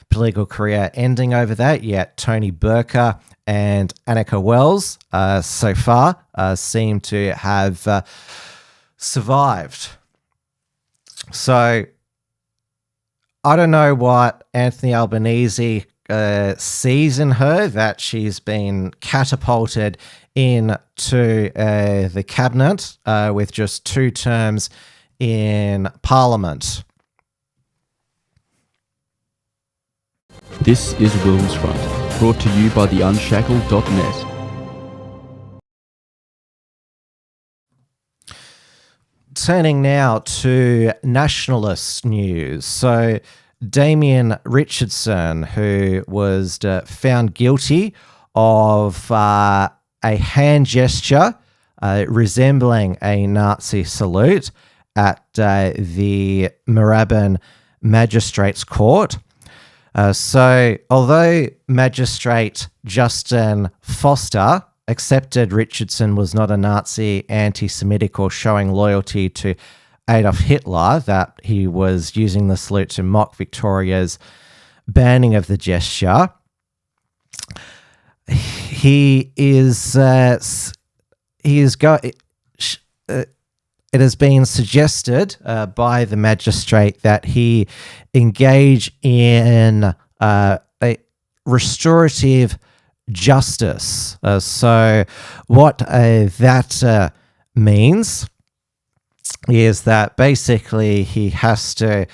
political career ending over that, yet Tony Burke and Anika Wells so far seem to have survived. So I don't know what Anthony Albanese sees in her, that she's been catapulted into the cabinet with just 2 terms in Parliament. This is WilmsFront, brought to you by the Unshackled.net. Turning now to nationalist news. So Damien Richardson, who was found guilty of a hand gesture resembling a Nazi salute at the Moorabbin Magistrates Court. So although Magistrate Justin Foster accepted Richardson was not a Nazi, anti-Semitic, or showing loyalty to Adolf Hitler that he was using the salute to mock Victoria's banning of the gesture. It has been suggested by the magistrate that he engage in a restorative justice. So what that means is that basically he has to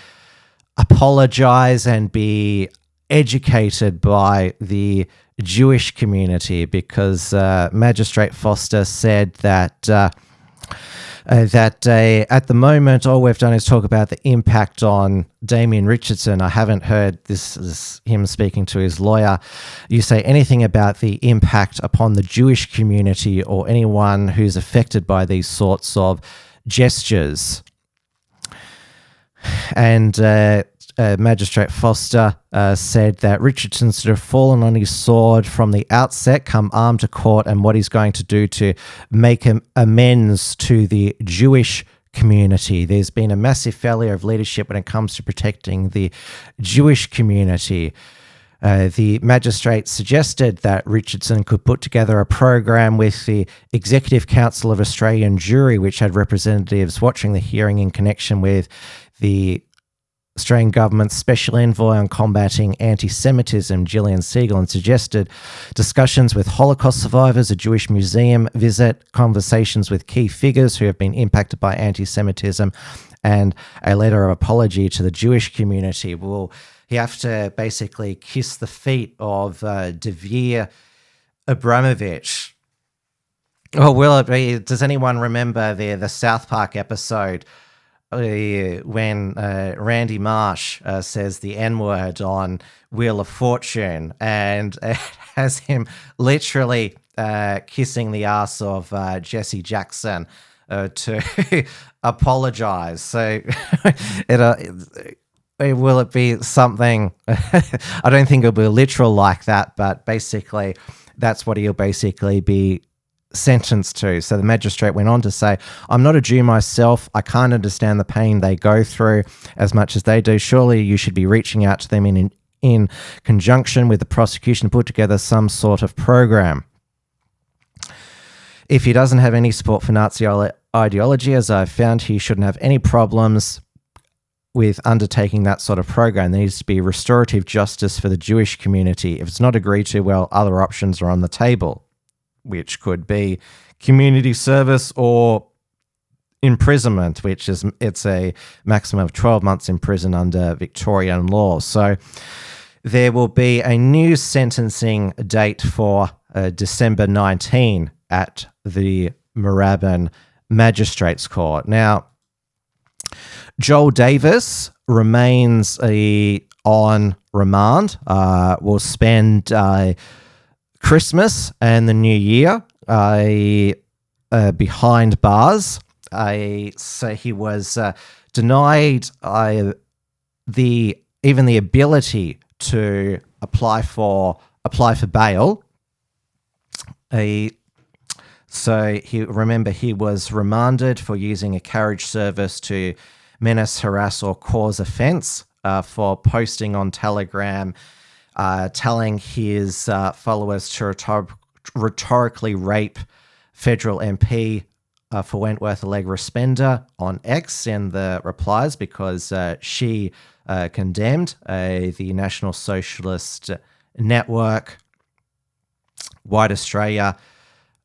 apologize and be educated by the Jewish community, because Magistrate Foster said that at the moment, all we've done is talk about the impact on Damien Richardson. I haven't heard, this is him speaking to his lawyer, you say anything about the impact upon the Jewish community or anyone who's affected by these sorts of gestures. And Magistrate Foster said that Richardson should have fallen on his sword from the outset, come armed to court, and what he's going to do to make amends to the Jewish community. There's been a massive failure of leadership when it comes to protecting the Jewish community. The magistrate suggested that Richardson could put together a program with the Executive Council of Australian Jewry, which had representatives watching the hearing in connection with the Australian government's Special Envoy on Combating Anti-Semitism, Gillian Siegel, and suggested discussions with Holocaust survivors, a Jewish museum visit, conversations with key figures who have been impacted by anti-Semitism, and a letter of apology to the Jewish community. Well, you have to basically kiss the feet of Devere Abramovich. Oh, will it be? Does anyone remember the South Park episode when Randy Marsh says the N-word on Wheel of Fortune, and it has him literally kissing the ass of Jesse Jackson to apologize? So will it be something? I don't think it'll be literal like that, but basically that's what he'll basically be sentenced to. So the magistrate went on to say, I'm not a Jew myself. I can't understand the pain they go through as much as they do. Surely you should be reaching out to them in conjunction with the prosecution to put together some sort of program. If he doesn't have any support for Nazi ideology, as I've found, he shouldn't have any problems with undertaking that sort of program. There needs to be restorative justice for the Jewish community. If it's not agreed to, well, other options are on the table, which could be community service or imprisonment, which is, it's a maximum of 12 months in prison under Victorian law. So there will be a new sentencing date for December 19 at the Moorabbin Magistrates Court. Now, Joel Davis remains on remand. Will spend Christmas and the New Year behind bars. So he was denied the ability to apply for bail. So he was remanded for using a carriage service to menace, harass, or cause offence, for posting on Telegram, telling his followers to rhetorically rape federal MP for Wentworth Allegra Spender on X in the replies, because she condemned the National Socialist Network White Australia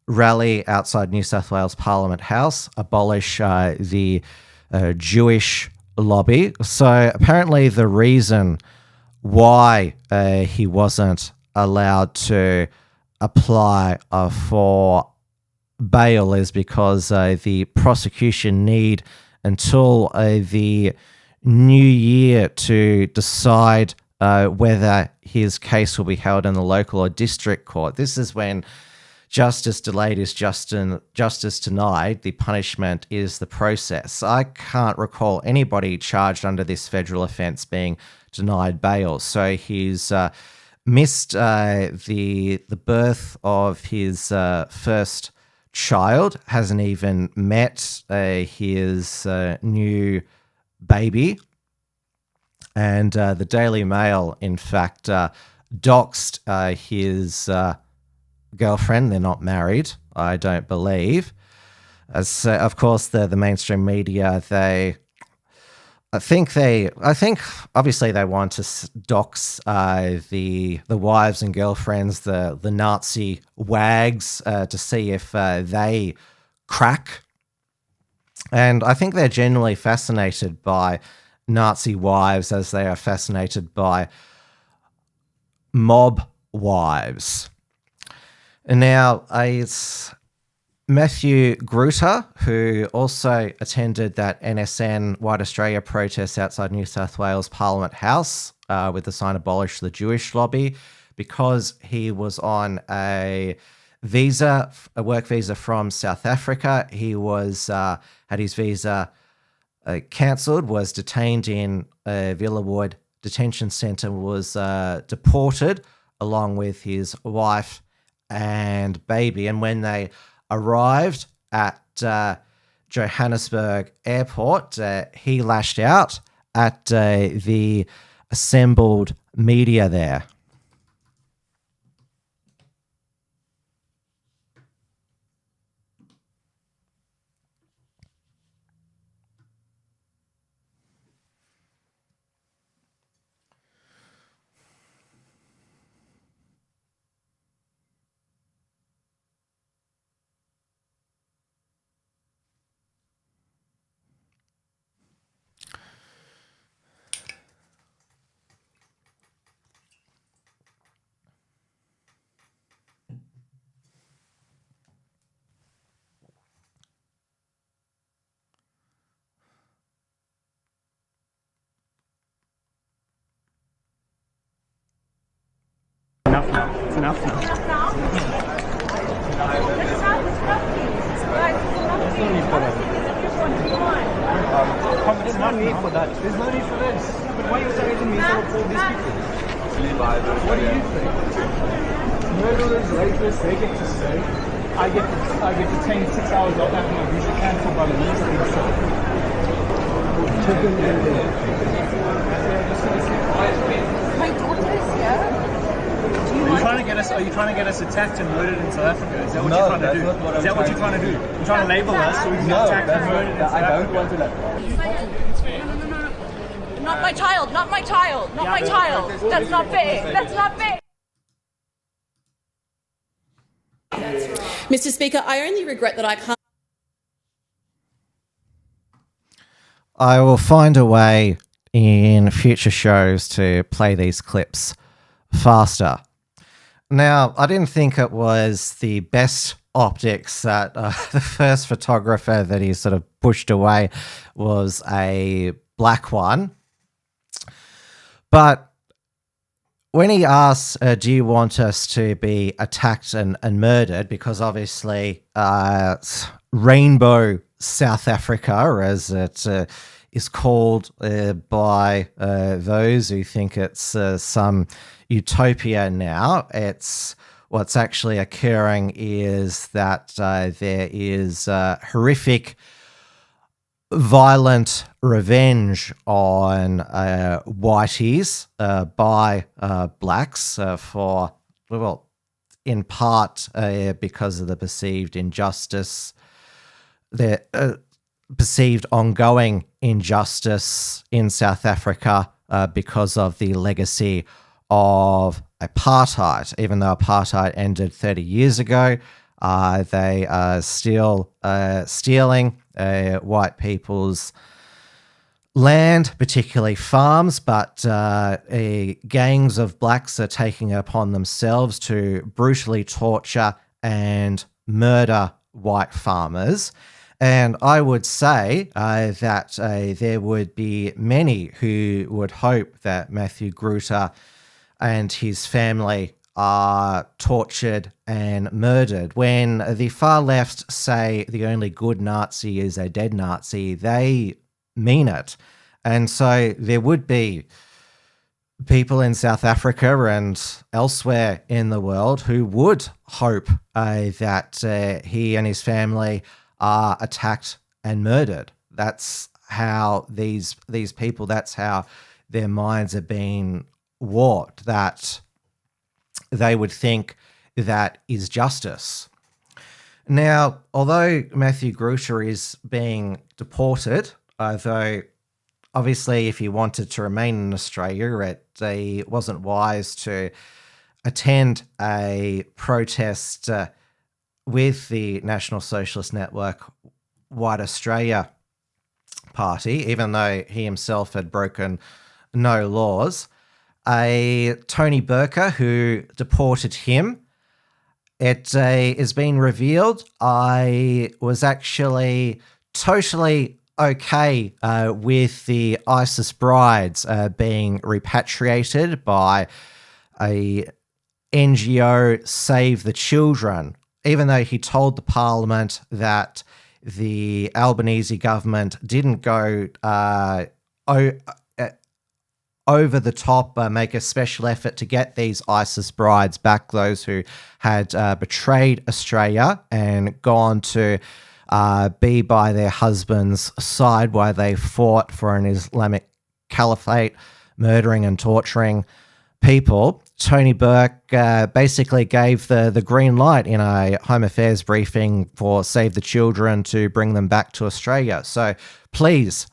rally outside New South Wales Parliament House, abolish the Jewish lobby. So apparently the reason why he wasn't allowed to apply for bail is because the prosecution need until the new year to decide whether his case will be held in the local or district court. This is when justice delayed is justice denied. The punishment is the process. I can't recall anybody charged under this federal offence being denied bail. So he's missed the birth of his first child, hasn't even met his new baby. And the Daily Mail, in fact, doxed his girlfriend. They're not married, I don't believe. As of course, the mainstream media, I think obviously they want to dox the wives and girlfriends, the Nazi wags, to see if they crack. And I think they're genuinely fascinated by Nazi wives as they are fascinated by mob wives. And now it's Matthew Gruter, who also attended that NSN White Australia protest outside New South Wales Parliament House with the sign Abolish the Jewish Lobby, because he was on a work visa from South Africa. He was had his visa cancelled, was detained in Villawood Detention Centre, was deported along with his wife and baby. And when they arrived at Johannesburg Airport, he lashed out at the assembled media there. Enough now. It's enough now. There's no need for that. There's no need for this. But why are you raising me to report these people? What do you think? Murderers, rapists, they get to stay. I get detained 6 hours off after my visa cancelled by the ministry. My daughter's here. Are you trying to get us attacked and murdered in South Africa? Is that what you're trying to do? Is that what you're trying to do? You're trying to label us so we can get attacked and murdered in South Africa? I don't want to label. No. Not my child, not my child, not my child. That's not fair. That's not fair. Mr. Speaker, I only regret that I can't. I will find a way in future shows to play these clips faster. Now, I didn't think it was the best optics that the first photographer that he sort of pushed away was a black one. But when he asks, do you want us to be attacked and murdered? Because obviously Rainbow South Africa, as it is called by those who think it's some utopia now. It's what's actually occurring is that there is horrific, violent revenge on whiteys by blacks for, well, in part because of the perceived injustice, the perceived ongoing injustice in South Africa because of the legacy of apartheid. Even though apartheid ended 30 years ago, they are still stealing white people's land, particularly farms, but gangs of blacks are taking it upon themselves to brutally torture and murder white farmers. And I would say that there would be many who would hope that Matthew Gruter and his family are tortured and murdered. When the far left say the only good Nazi is a dead Nazi, they mean it. And so there would be people in South Africa and elsewhere in the world who would hope that he and his family are attacked and murdered. That's how these people, that's how their minds are being warped, that they would think that is justice. Now, although Matthew Gruter is being deported, though obviously if he wanted to remain in Australia, it wasn't wise to attend a protest with the National Socialist Network White Australia Party, even though he himself had broken no laws. Tony Burker, who deported him, it is being revealed I was actually totally okay with the ISIS brides being repatriated by a NGO, Save the Children, even though he told the Parliament that the Albanese government didn't go over the top, make a special effort to get these ISIS brides back, those who had betrayed Australia and gone to be by their husband's side while they fought for an Islamic caliphate, murdering and torturing people. Tony Burke basically gave the green light in a Home Affairs briefing for Save the Children to bring them back to Australia. So please,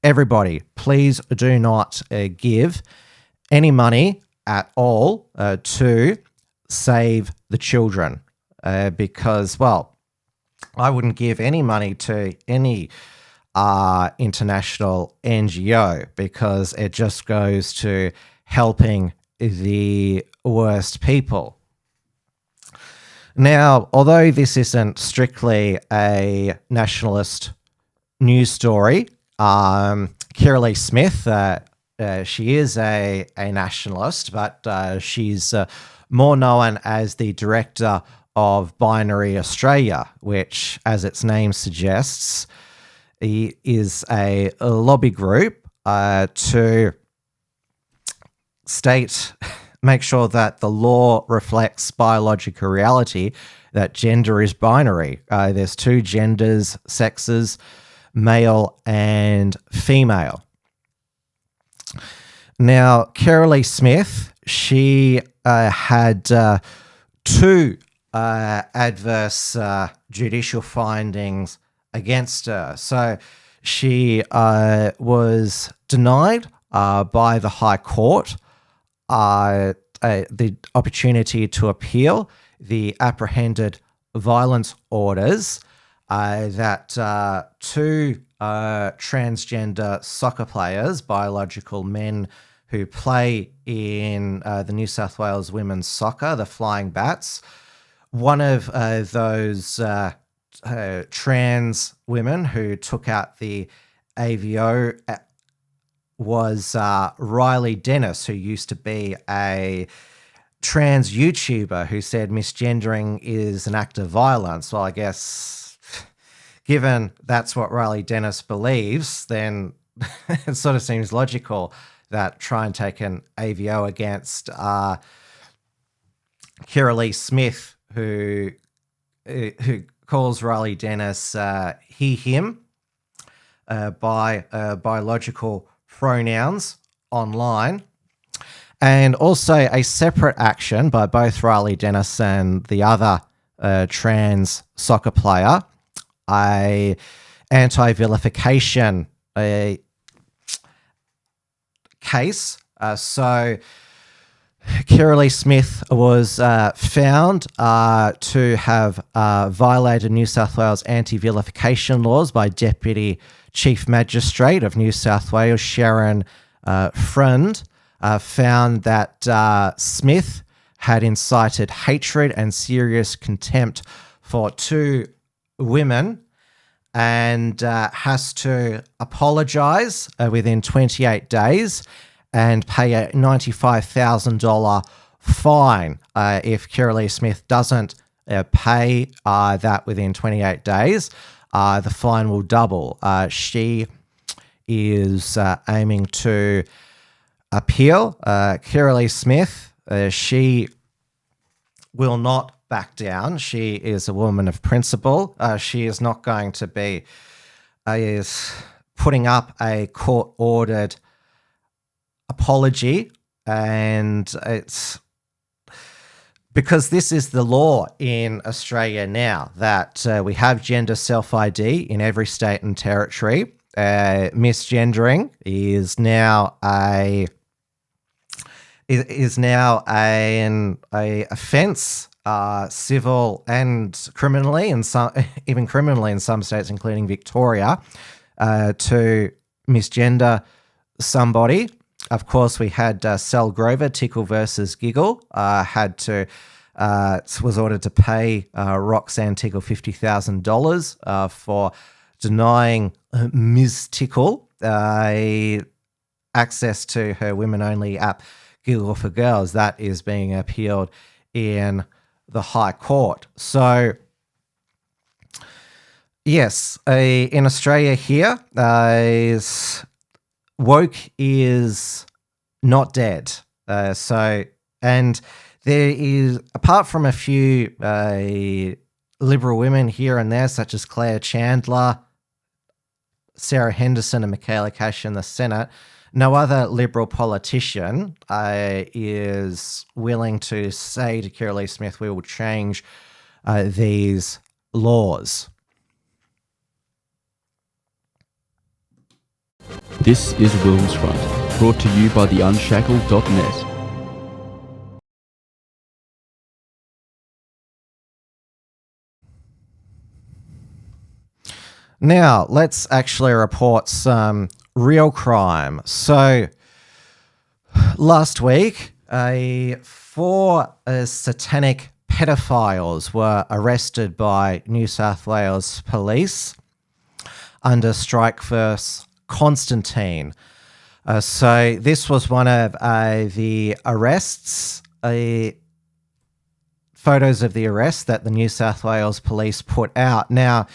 everybody, please do not give any money at all to Save the Children because, well, I wouldn't give any money to any international NGO because it just goes to helping the worst people. Now, although this isn't strictly a nationalist news story, Kiralee Smith, she is a nationalist, but she's more known as the director of Binary Australia, which, as its name suggests, is a lobby group to make sure that the law reflects biological reality, that gender is binary. There's two genders, sexes, male and female. Now, Kiralee Smith, she had two adverse judicial findings against her. So she was denied by the High Court the opportunity to appeal the apprehended violence orders that two transgender soccer players, biological men who play in the New South Wales women's soccer, the Flying Bats. One of those trans women who took out the AVO was Riley Dennis, who used to be a trans YouTuber who said misgendering is an act of violence. Well, I guess given that's what Riley Dennis believes, then it sort of seems logical that try and take an AVO against Kiralee Smith, who calls Riley Dennis he, him, by biological pronouns online, and also a separate action by both Riley Dennis and the other trans soccer player, a anti-vilification case. So Kiralee Smith was found to have violated New South Wales anti-vilification laws by Deputy Chief Magistrate of New South Wales, Sharon Freund, found that Smith had incited hatred and serious contempt for two women and has to apologise within 28 days and pay a $95,000 fine. If Kiralee Smith doesn't pay that within 28 days, the fine will double. She is aiming to appeal. Kirralie Smith, she will not back down. She is a woman of principle. She is not going to be is putting up a court-ordered apology, and it's because this is the law in Australia now, that we have gender self-ID in every state and territory. Misgendering is now an offence, civil and criminally, and even criminally in some states, including Victoria, to misgender somebody. Of course, we had Sal Grover, Tickle versus Giggle, was ordered to pay Roxanne Tickle $50,000 for denying Ms. Tickle access to her women-only app, Giggle for Girls. That is being appealed in the High Court. So, yes, in Australia here, woke is not dead. And there is, apart from a few liberal women here and there, such as Claire Chandler, Sarah Henderson, and Michaela Cash in the Senate, no other Liberal politician is willing to say to Kirralie Smith, we will change these laws. This is WilmsFront, brought to you by the Unshackled.net. Now, let's actually report some real crime. So, last week, 4 satanic pedophiles were arrested by New South Wales police under Strike First Constantine. So this was one of the arrests, photos of the arrest that the New South Wales police put out. Now,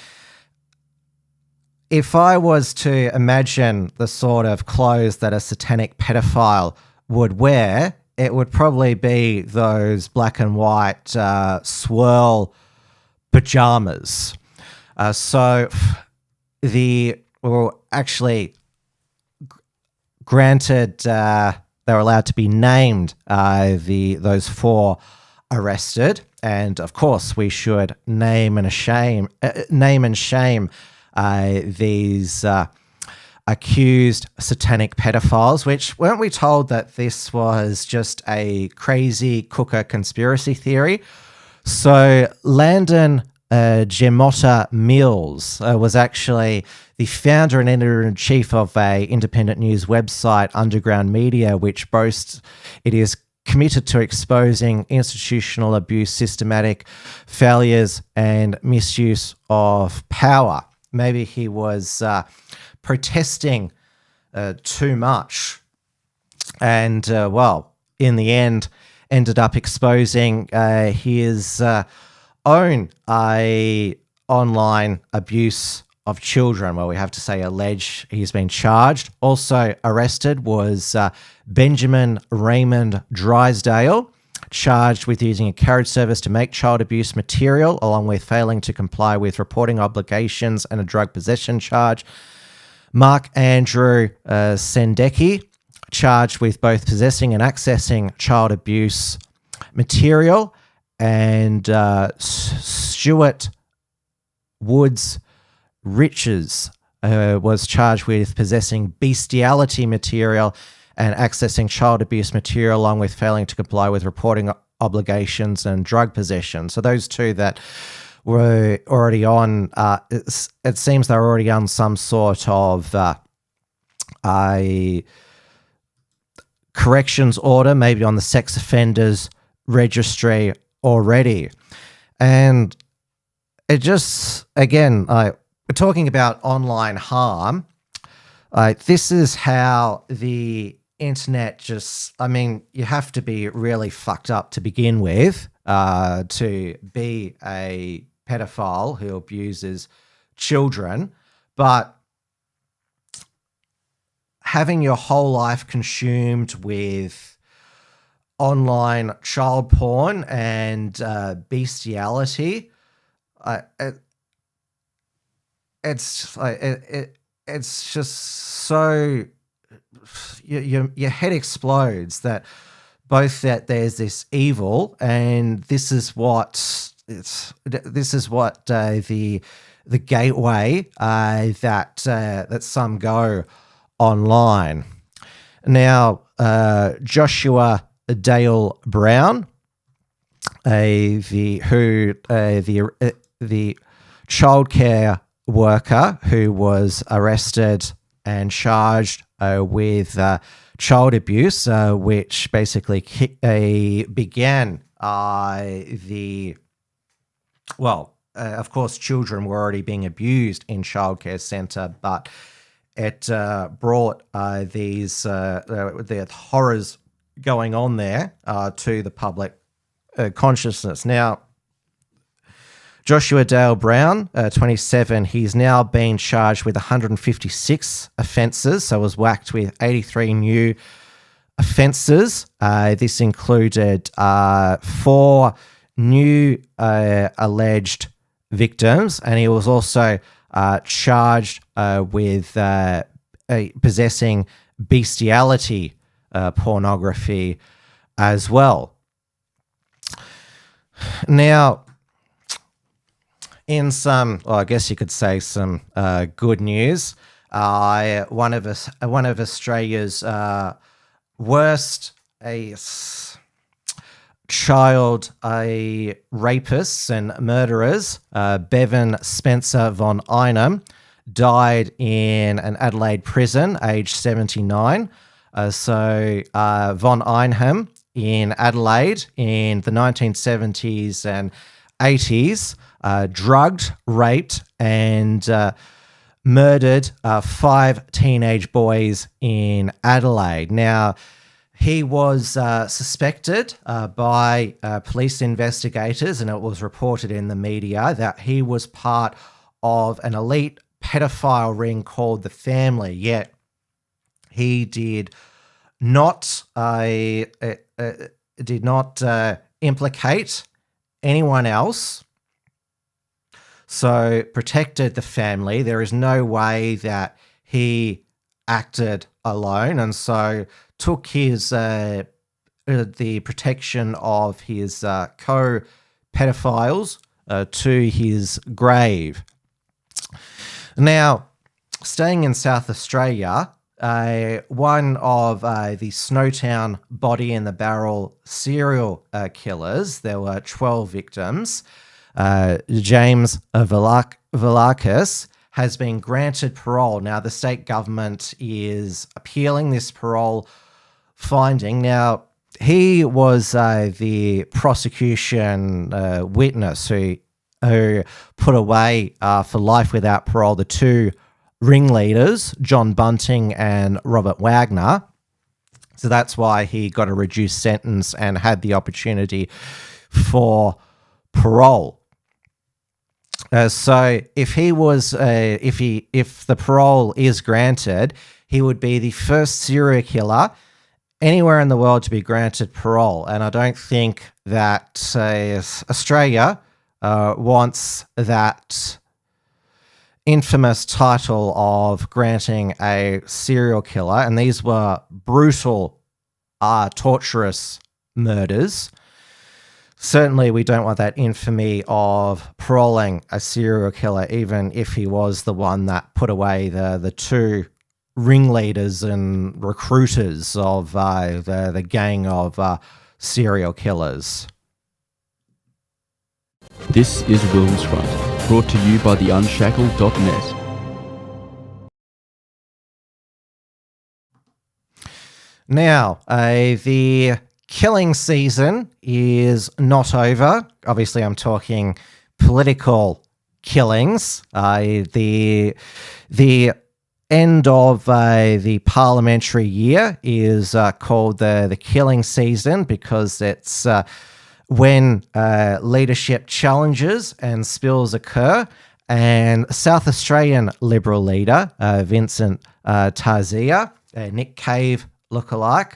if I was to imagine the sort of clothes that a satanic pedophile would wear, it would probably be those black and white swirl pajamas. So they were actually granted, they were allowed to be named, those 4 arrested. And of course, we should name and shame these accused satanic pedophiles, which weren't we told that this was just a crazy cooker conspiracy theory? So Landon Gemotta Mills was actually the founder and editor-in-chief of a independent news website, Underground Media, which boasts it is committed to exposing institutional abuse, systematic failures, and misuse of power. Maybe he was protesting too much, and in the end, ended up exposing his own online abuse of children. Well, we have to say alleged. He's been charged. Also arrested was Benjamin Raymond Drysdale, charged with using a carriage service to make child abuse material, along with failing to comply with reporting obligations and a drug possession charge. Mark Andrew Sendecki, charged with both possessing and accessing child abuse material. And Stuart Woods Riches was charged with possessing bestiality material and accessing child abuse material, along with failing to comply with reporting obligations and drug possession. So those 2 that were already on, it seems they're already on some sort of a corrections order, maybe on the sex offenders registry already. And it just, again, we're talking about online harm. This is how the internet just, I mean, you have to be really fucked up to begin with to be a pedophile who abuses children. But having your whole life consumed with online child porn and bestiality, it's just so your head explodes that both that there's this evil and this is what the gateway that some go online. Now, Joshua Dale Brown, the childcare worker who was arrested and charged with child abuse, which basically began of course, children were already being abused in childcare centre, but it brought the horrors going on there to the public consciousness. Now, Joshua Dale Brown, 27, he's now been charged with 156 offences, so was whacked with 83 new offences. This included 4 new alleged victims, and he was also charged with possessing bestiality pornography as well. Now, in some, I guess you could say some good news, one of Australia's worst child rapists and murderers, Bevan Spencer von Einem, died in an Adelaide prison, aged 79. Von Einem in Adelaide in the 1970s and 80s drugged, raped, and murdered 5 teenage boys in Adelaide. Now, he was suspected by police investigators, and it was reported in the media that he was part of an elite pedophile ring called the Family, yet he did not implicate anyone else, so protected the family. There is no way that he acted alone, and so took his the protection of his co-pedophiles to his grave. Now, staying in South Australia, one of the Snowtown body in the barrel serial killers, there were 12 victims, James Velakis, has been granted parole. Now, the state government is appealing this parole finding. Now, he was the prosecution witness who put away for life without parole the 2 ringleaders, John Bunting and Robert Wagner. So that's why he got a reduced sentence and had the opportunity for parole. So if the parole is granted, he would be the first serial killer anywhere in the world to be granted parole. And I don't think that Australia wants that infamous title of granting a serial killer, and these were brutal, torturous murders. Certainly, we don't want that infamy of paroling a serial killer, even if he was the one that put away the 2 ringleaders and recruiters of the gang of serial killers. This is WilmsFront, brought to you by the Unshackled.net. Now, the killing season is not over. Obviously, I'm talking political killings. The end of the parliamentary year is called the killing season because it's when leadership challenges and spills occur. And South Australian Liberal leader Vincent Tarzia Nick Cave lookalike,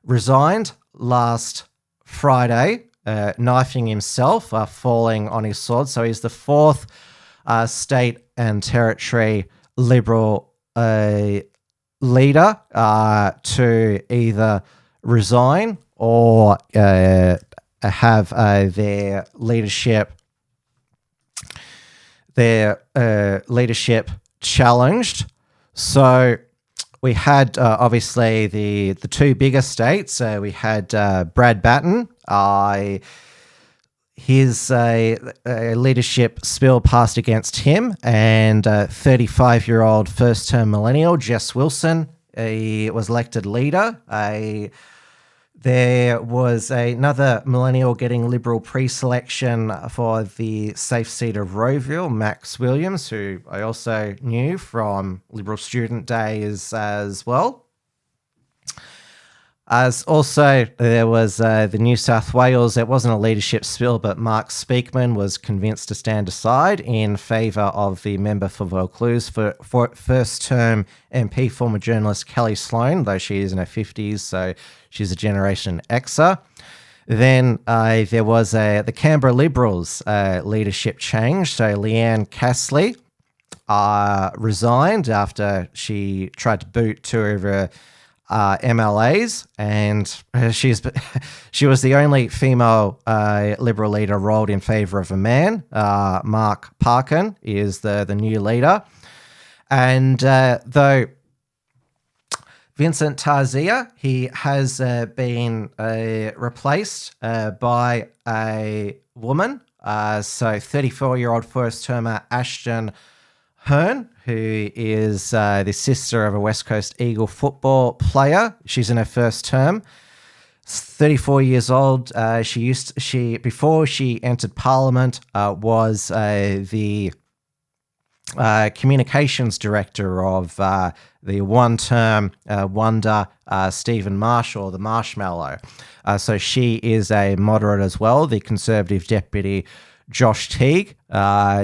resigned last Friday, knifing himself, falling on his sword. So he's the fourth state and territory Liberal leader to either resign or have their leadership challenged. So we had obviously the two biggest states. We had Brad Batten. His leadership spill passed against him, and 35-year-old first-term millennial Jess Wilson he was elected leader. There was another millennial getting Liberal pre-selection for the safe seat of Rowville, Max Williams, who I also knew from Liberal Student Days as well. As also, there was the New South Wales, it wasn't a leadership spill, but Mark Speakman was convinced to stand aside in favour of the member for Vaucluse for first-term MP, former journalist Kelly Sloan, though she is in her 50s, so she's a Generation Xer. Then there was the Canberra Liberals leadership change, so Leanne Castley resigned after she tried to boot two of her MLAs, and she was the only female Liberal leader rolled in favour of a man. Mark Parkin is the new leader. And though Vincent Tarzia, he has been replaced by a woman. So 34-year-old first-termer Ashton Hearn, who is the sister of a West Coast Eagle football player. She's in her first term. 34 years old. She before she entered Parliament was the communications director of the one-term wonder Stephen Marshall, the Marshmallow. So she is a moderate as well. The Conservative deputy Josh Teague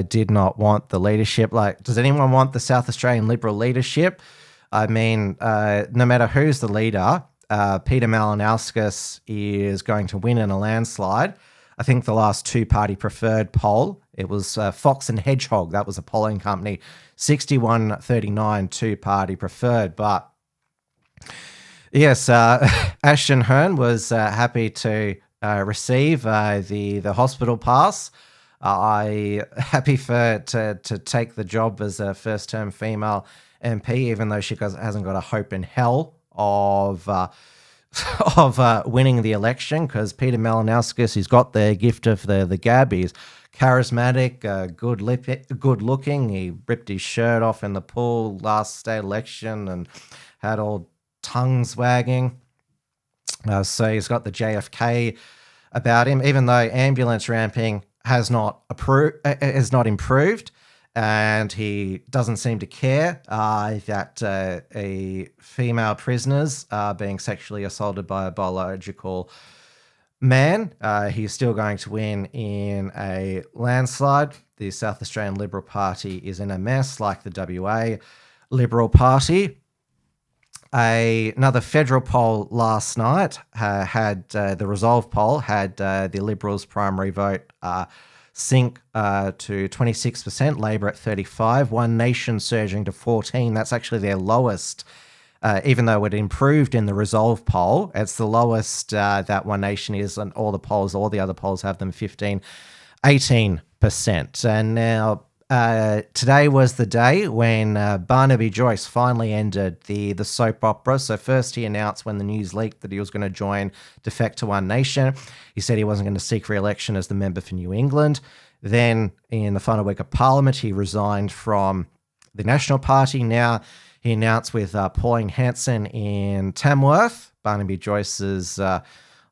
did not want the leadership. Like, does anyone want the South Australian Liberal leadership? I mean, no matter who's the leader, Peter Malinowskis is going to win in a landslide. I think the last two-party preferred poll, it was Fox and Hedgehog. That was a polling company, 61-39 two-party preferred. But yes, Ashton Hearn was happy to receive the hospital pass. Happy to take the job as a first-term female MP, even though she hasn't got a hope in hell of winning the election, because Peter Malinowskis, he's got the gift of the gab. He's charismatic, good looking. He ripped his shirt off in the pool last state election and had all tongues wagging. So he's got the JFK about him, even though ambulance ramping has not improved, and he doesn't seem to care that female prisoners are being sexually assaulted by a biological man. He's still going to win in a landslide. The South Australian Liberal Party is in a mess, like the WA Liberal Party. Another federal poll last night had the Resolve poll had the Liberals' primary vote sink to 26%, Labor at 35%, One Nation surging to 14%. That's actually their lowest, even though it improved in the Resolve poll. It's the lowest that One Nation is, and all the other polls have them 15%, 18%. And now today was the day when Barnaby Joyce finally ended the soap opera. So first he announced, when the news leaked, that he was going to defect to One Nation. He said he wasn't going to seek re-election as the member for New England. Then in the final week of Parliament, he resigned from the National Party. Now he announced with Pauline Hanson in Tamworth, Barnaby Joyce's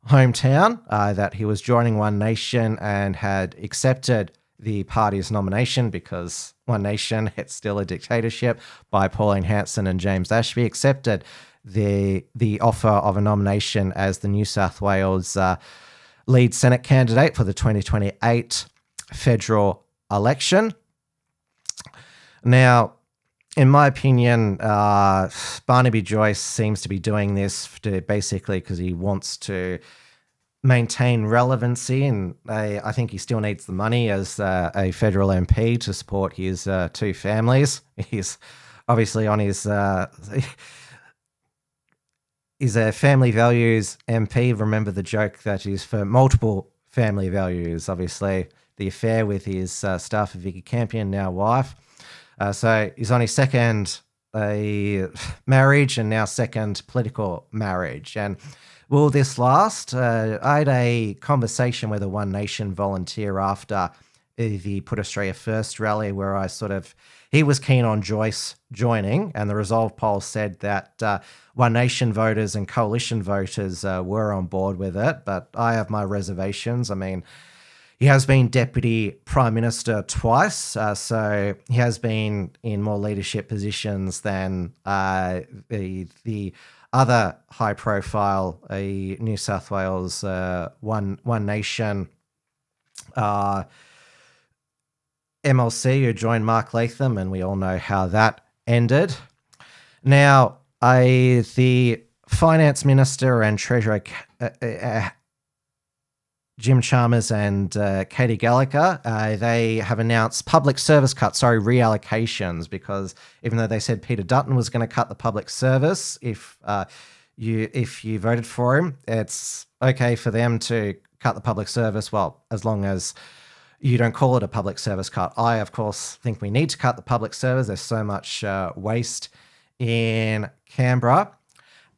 hometown, that he was joining One Nation and had accepted the party's nomination, because One Nation, it's still a dictatorship, by Pauline Hanson and James Ashby, accepted the offer of a nomination as the New South Wales lead Senate candidate for the 2028 federal election. Now, in my opinion, Barnaby Joyce seems to be doing this basically because he wants to maintain relevancy, and I think he still needs the money as a federal MP to support his two families. He's obviously on his he's a family values MP. Remember the joke that is for multiple family values. Obviously, the affair with his staffer Vicky Campion, now wife. So he's on his second marriage and now second political marriage. And will this last? I had a conversation with a One Nation volunteer after the Put Australia First rally where he was keen on Joyce joining, and the Resolve poll said that One Nation voters and coalition voters were on board with it, but I have my reservations. I mean, he has been Deputy Prime Minister twice, so he has been in more leadership positions than the other high-profile New South Wales One Nation MLC who joined Mark Latham, and we all know how that ended. Now, the Finance Minister and Treasurer Jim Chalmers and Katie Gallagher, they have announced public service cuts, reallocations, because even though they said Peter Dutton was going to cut the public service, if you voted for him, it's okay for them to cut the public service, well, as long as you don't call it a public service cut. I, of course, think we need to cut the public service. There's so much waste in Canberra.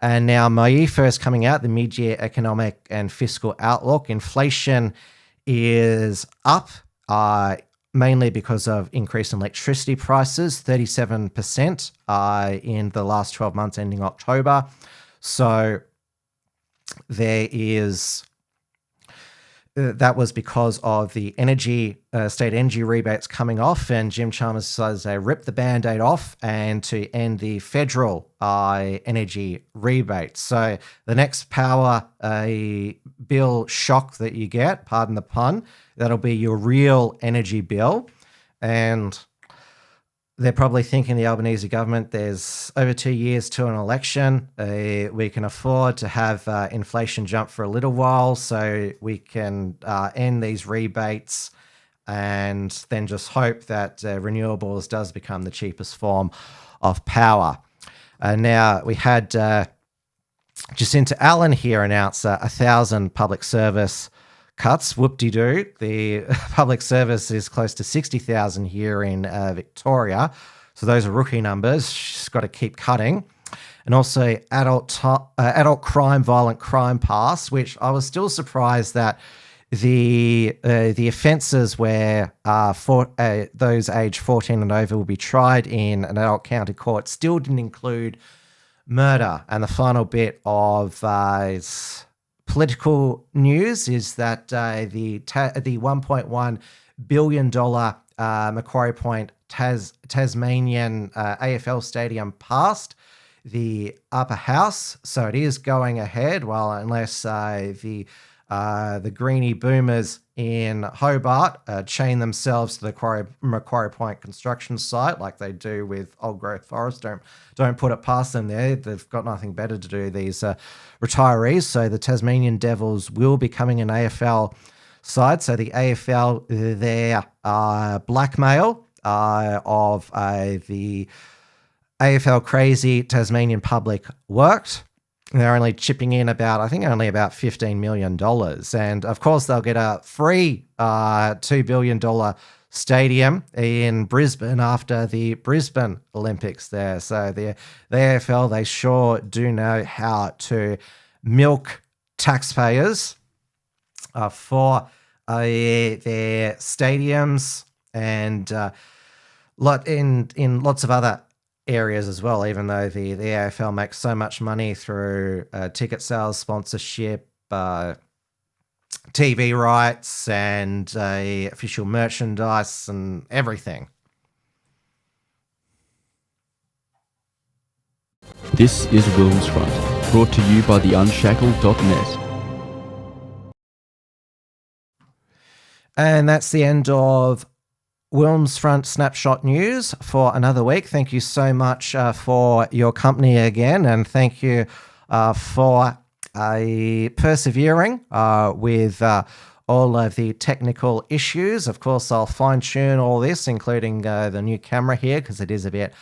And now MyEFA is coming out, the mid-year economic and fiscal outlook. Inflation is up, mainly because of increase in electricity prices, 37% in the last 12 months ending October. So there is... that was because of the state energy rebates coming off, and Jim Chalmers says they ripped the Band-Aid off and to end the federal energy rebates. So the next power bill shock that you get, pardon the pun, that'll be your real energy bill. And they're probably thinking, the Albanese government, there's over 2 years to an election. We can afford to have inflation jump for a little while so we can end these rebates and then just hope that renewables does become the cheapest form of power. Now, we had Jacinta Allen here announce 1,000 public service cuts. Whoop-de-doo. The public service is close to 60,000 here in Victoria. So those are rookie numbers. She's got to keep cutting. And also adult crime, violent crime pass, which I was still surprised that the offences where those aged 14 and over will be tried in an adult county court still didn't include murder. And the final bit of political news is that the $1.1 billion Macquarie Point Tasmanian AFL Stadium passed the upper house, so it is going ahead. Well, unless the greenie boomers in Hobart chain themselves to the Macquarie Point construction site like they do with Old Growth Forest. Don't put it past them there. They've got nothing better to do, these retirees. So the Tasmanian Devils will be coming an AFL side. So the AFL, their blackmail of the AFL crazy Tasmanian public worked. They're only chipping in about $15 million. And of course, they'll get a free $2 billion stadium in Brisbane after the Brisbane Olympics there. So the AFL, they sure do know how to milk taxpayers for their stadiums and in lots of other areas as well, even though the AFL makes so much money through ticket sales, sponsorship, TV rights, and official merchandise and everything. This is WilmsFront, brought to you by the Unshackled.net. And that's the end of WilmsFront Snapshot News for another week. Thank you so much for your company again, and thank you for persevering with all of the technical issues. Of course, I'll fine-tune all this, including the new camera here, because it is a bit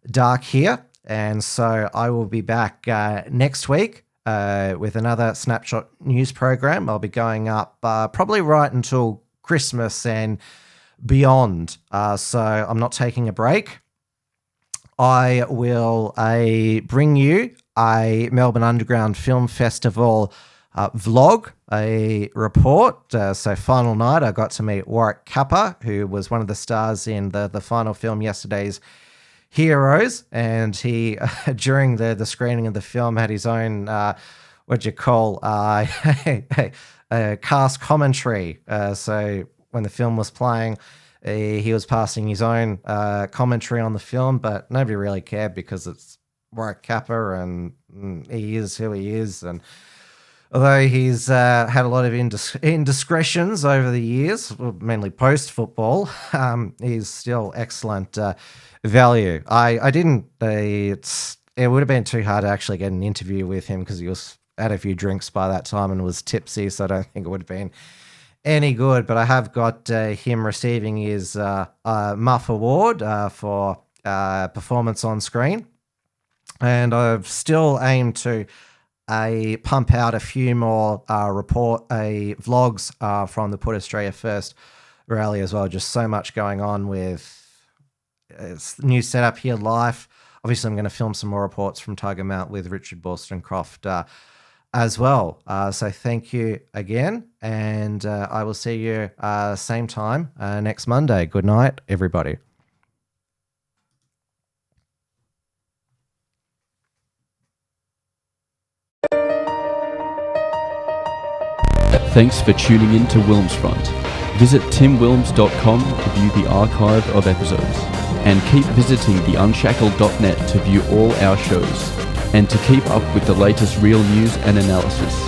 dark here. And so I will be back next week with another Snapshot News program. I'll be going up probably right until Christmas and beyond. So I'm not taking a break. I will bring you a Melbourne Underground Film Festival vlog, a report. So final night, I got to meet Warwick Capper, who was one of the stars in the final film, Yesterday's Heroes. And he, during the screening of the film, had his own, cast commentary. So when the film was playing, he was passing his own commentary on the film, but nobody really cared because it's Warwick Capper and he is who he is. And although he's had a lot of indiscretions over the years, mainly post-football, he's still excellent value. I didn't... it would have been too hard to actually get an interview with him because he was had a few drinks by that time and was tipsy, so I don't think it would have been any good. But I have got him receiving his Muff Award for performance on screen. And I've still aimed to pump out a few more vlogs from the Put Australia First rally as well. Just so much going on with new setup here live. Obviously, I'm going to film some more reports from Tiger Mount with Richard Borston-Croft as well. So thank you again, and I will see you same time next Monday. Good night, everybody. Thanks for tuning in to WilmsFront. Visit timwilms.com to view the archive of episodes, and keep visiting the Unshackled.net to view all our shows, and to keep up with the latest real news and analysis.